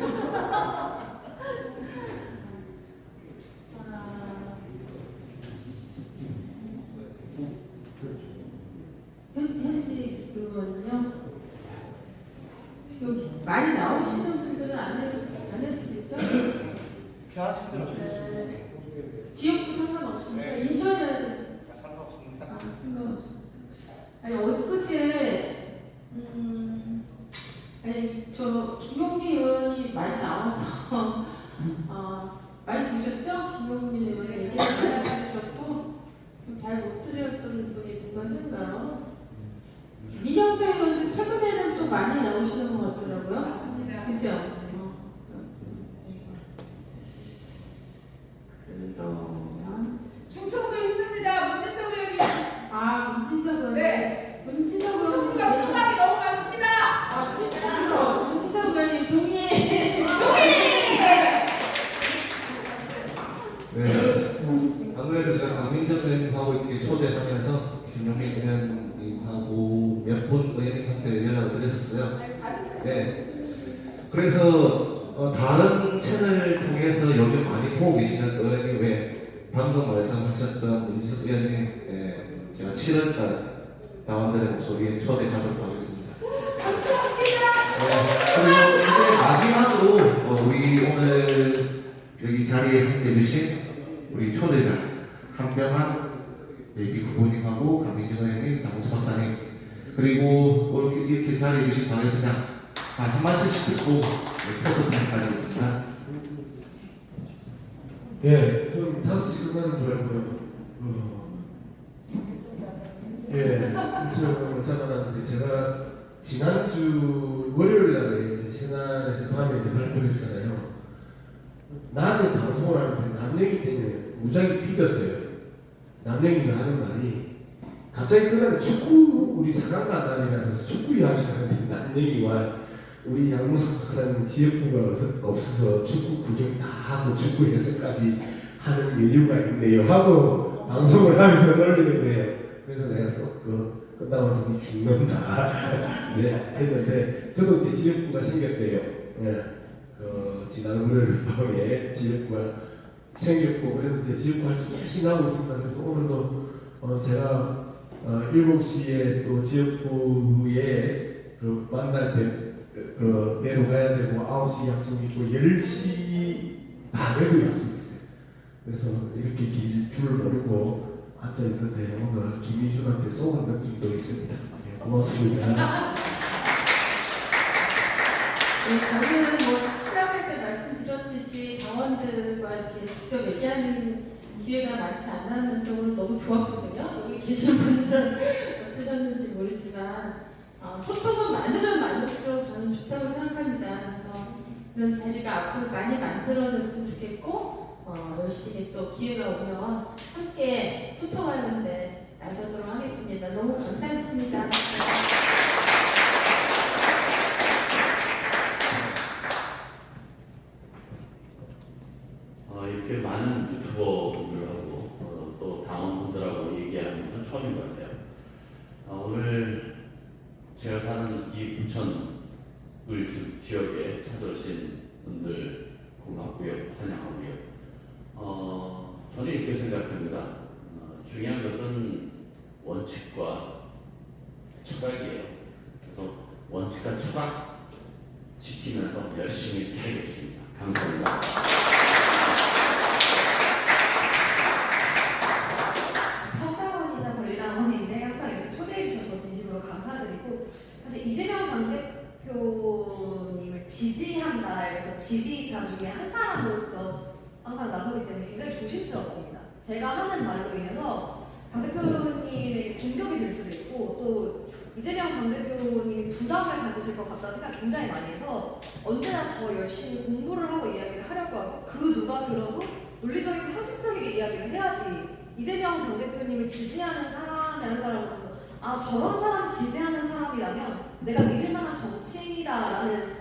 현직 그거는요. 지금 많이 나오시는 분들은 안 해도 되겠죠? 피하신 대로 지역도 상관없습니다. 인천은 상관없습니다. 상관없습니다. 아니 엊그제 아니 저 김용민 의원이 많이 나와서 많이 보셨죠? 김용민 의원 얘기를 많이 해주셨고 잘 못 들었던 분이 누구였을까요? 민영배 의원도 최근에는 좀 많이 나오시는 것 같더라고요. 맞습니다. 그죠? 충청도 힘듭니다. 문진석 의원님. 문진석 의원. 네. 문진석 의원. 충청도가 수박이 너무 많습니다. 문진석 의원님 동의해. 네. 아무래도 제가 강민정 의원님하고 이렇게 초대하면서 김용민 의원님하고 몇 분 의원님한테 연락을 드렸었어요. 네. 그래서 다른 채널 통해서 요즘 많이 보고 계시는 의원님 외에 방금 말씀하셨던 문지석 의원님, 제가 7월달 나원들의 목소리에 초대하도록 하겠습니다. 그리고 이제 마지막으로 우리 오늘 여기 자리에 함께 해주신 우리 초대자 한병한 예비 후보님하고 강민정 의원님, 강수 박사님 그리고 이렇게 자리에 계신 방에서장 한 말씀씩 듣고 포토 타임 가지겠습니다. 예, 좀 5시 끝나는 줄 알고요. 예, 잠깐만 제가 지난주 월요일 날에 새날에서 밤에 발표를 했잖아요. 낮에 방송을 하는데 남영이 때문에 무지하게 삐졌어요. 남영이가 하는 말이 갑자기 그날 축구 우리 4강 간다이라서 축구 이야기를 하는데 남영이와 우리 양무석 박사님 지역구가 없어서 축구 구경 다 하고 축구 해설까지 하는 여유가 있네요 하고 방송을 하면서 놀리는 거예요. 그래서 내가 끝나면서 죽는다 네, 했는데 저도 이제 지역구가 생겼대요. 네. 지난 월요일 밤에 지역구가 생겼고 그래서 이제 지역구 활동 열심히 하고 있습니다. 그래서 오늘도 제가 7시에 또 지역구에 만날 때 내로 가야 되고 9시 약속이 있고 10시 반에도 약속이 있어요. 그래서 이렇게 줄을 모르고 앉아있는데 오늘 김희준한테 쏘는 느낌도 있습니다. 네, 고맙습니다. 저는 시작할 때 말씀드렸듯이 당원들과 이렇게 직접 얘기하는 기회가 많지 않았는데 오늘 너무 좋았거든요. 여기 계신 분들은 어떠셨는지 모르지만 소통은 많으면 많을수록 저는 좋다고 생각합니다. 그래서 이런 자리가 앞으로 많이 만들어졌으면 좋겠고 열심히 또 기회가 오면 함께 소통하는데 나서도록 하겠습니다. 너무 감사했습니다. 이렇게 많은 유튜버분들하고 또 당원분들하고 얘기하는 건 처음인 것 같아요. 오늘 제가 사는 이 부천을 지역에 찾아오신 분들 고맙고요. 환영하고요. 저는 이렇게 생각합니다. 중요한 것은 원칙과 철학이에요. 그래서 원칙과 철학 지키면서 열심히 살겠습니다. 감사합니다. 평가원이자 권리당원인데 항상 이렇게 초대해 주셔서 진심으로 감사드리고 사실 이재명 당대표님을 지지한다 그래서 지지자 중에 한 사람으로서 항상 나서기 때문에 굉장히 조심스럽습니다. 제가 하는 말로 인해서 당대표님에게 공격이 될 수도 있고 또 이재명 당대표님이 부담을 가지실 것 같다는 생각을 굉장히 많이 해서 언제나 더 열심히 공부를 하고 이야기를 하려고 하고 그 누가 들어도 논리적이고 상식적이게 이야기를 해야지 이재명 당대표님을 지지하는 사람으로서 아 저런 사람 지지하는 사람이라면 내가 믿을 만한 정치인이다라는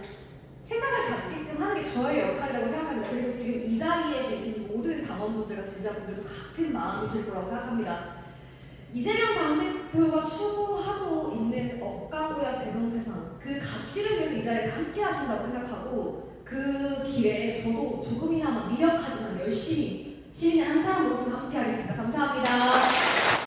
생각을 갖게끔 하는 게 저의 역할이라고 생각합니다. 그리고 지금 이 자리에 계신 모든 당원분들과 지지자분들도 같은 마음이실 거라고 생각합니다. 이재명 당대표가 추구하고 있는 억가구약 대동세상 그 가치를 위해서 이 자리에 함께 하신다고 생각하고 그 길에 저도 조금이나마 미력하지만 열심히 시민의 한 사람으로서 함께 하겠습니다. 감사합니다.